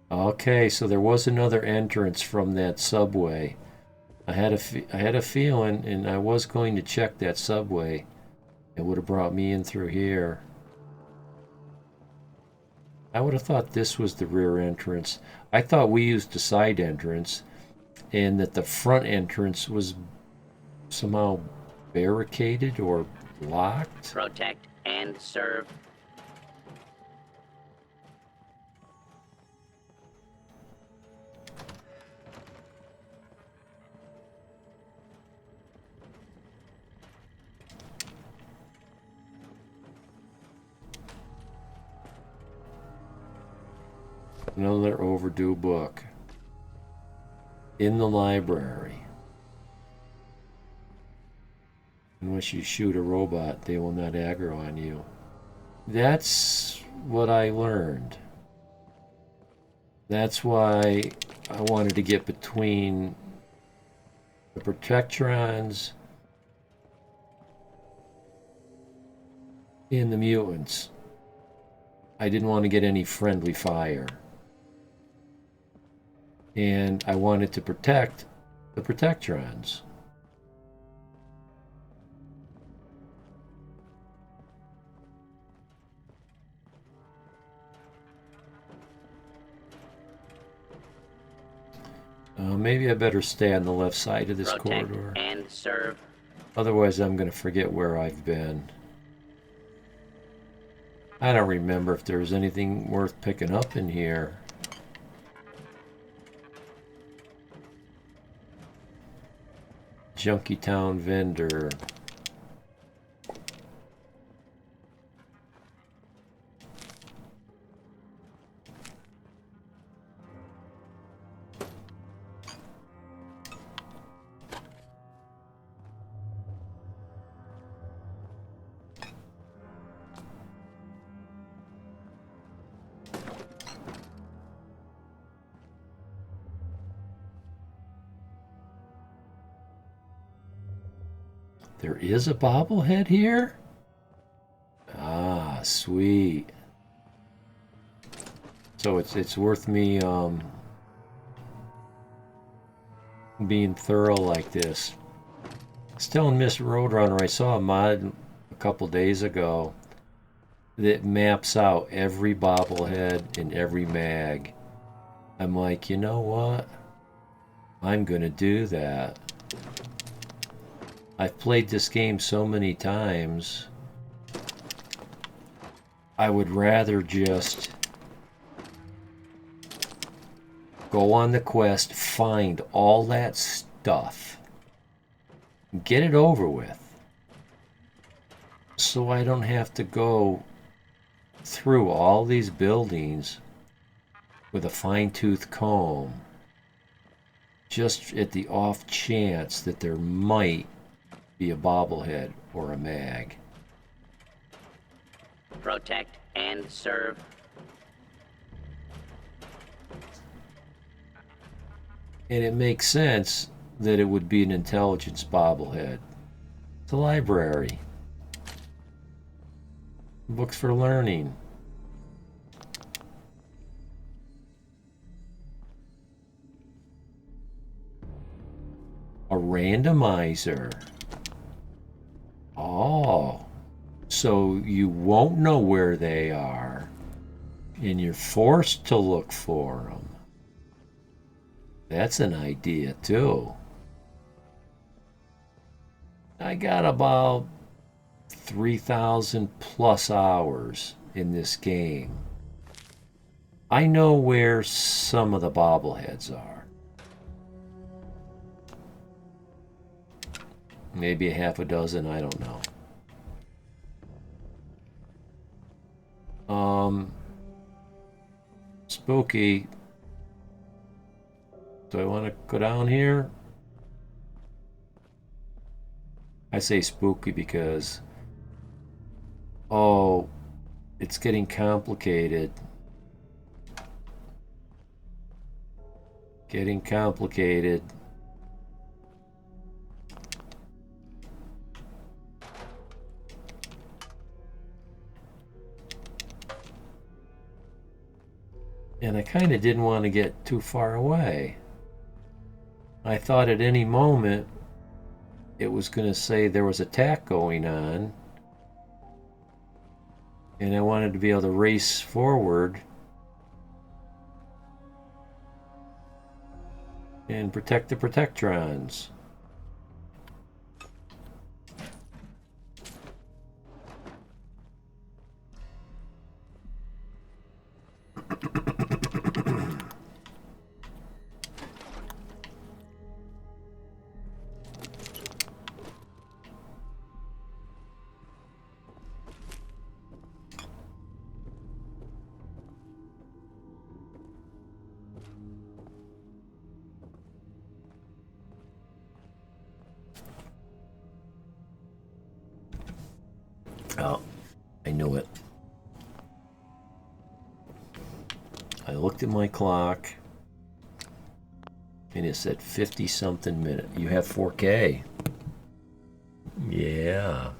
Okay, so there was another entrance from that subway. I had a feeling, and I was going to check that subway. It would have brought me in through here. I would have thought this was the rear entrance. I thought we used the side entrance, and that the front entrance was somehow barricaded or locked. Protect and serve. Another overdue book. In the library. Unless you shoot a robot, they will not aggro on you. That's what I learned. That's why I wanted to get between the Protectrons and the mutants. I didn't want to get any friendly fire. And I wanted to protect the Protectrons. Maybe I better stay on the left side of this Protect corridor. and serve. Otherwise, I'm going to forget where I've been. I don't remember if there was anything worth picking up in here. Junkie Town vendor. There is a bobblehead here? Ah, sweet. So it's worth me being thorough like this. I was telling Miss Roadrunner, I saw a mod a couple days ago that maps out every bobblehead in every mag. I'm like, you know what? I'm gonna do that. I've played this game so many times, I would rather just go on the quest, find all that stuff, get it over with, so I don't have to go through all these buildings with a fine-tooth comb, just at the off chance that there might be a bobblehead or a mag. Protect and serve. And it makes sense that it would be an intelligence bobblehead. It's a library. Books for learning. A randomizer. Oh, so you won't know where they are, and you're forced to look for them. That's an idea, too. I got about 3,000 plus hours in this game. I know where some of the bobbleheads are. Maybe a half a dozen, I don't know. Spooky. Do I want to go down here? I say spooky because, oh, it's getting complicated. Getting complicated. And I kind of didn't want to get too far away. I thought at any moment it was going to say there was attack going on, and I wanted to be able to race forward and protect the Protectrons. Oh, I knew it. I looked at my clock and it said 50 something minutes. You have 4K. Yeah.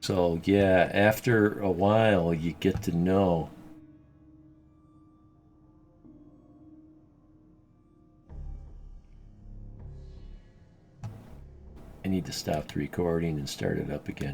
So yeah, after a while you get to know. I need to stop the recording and start it up again.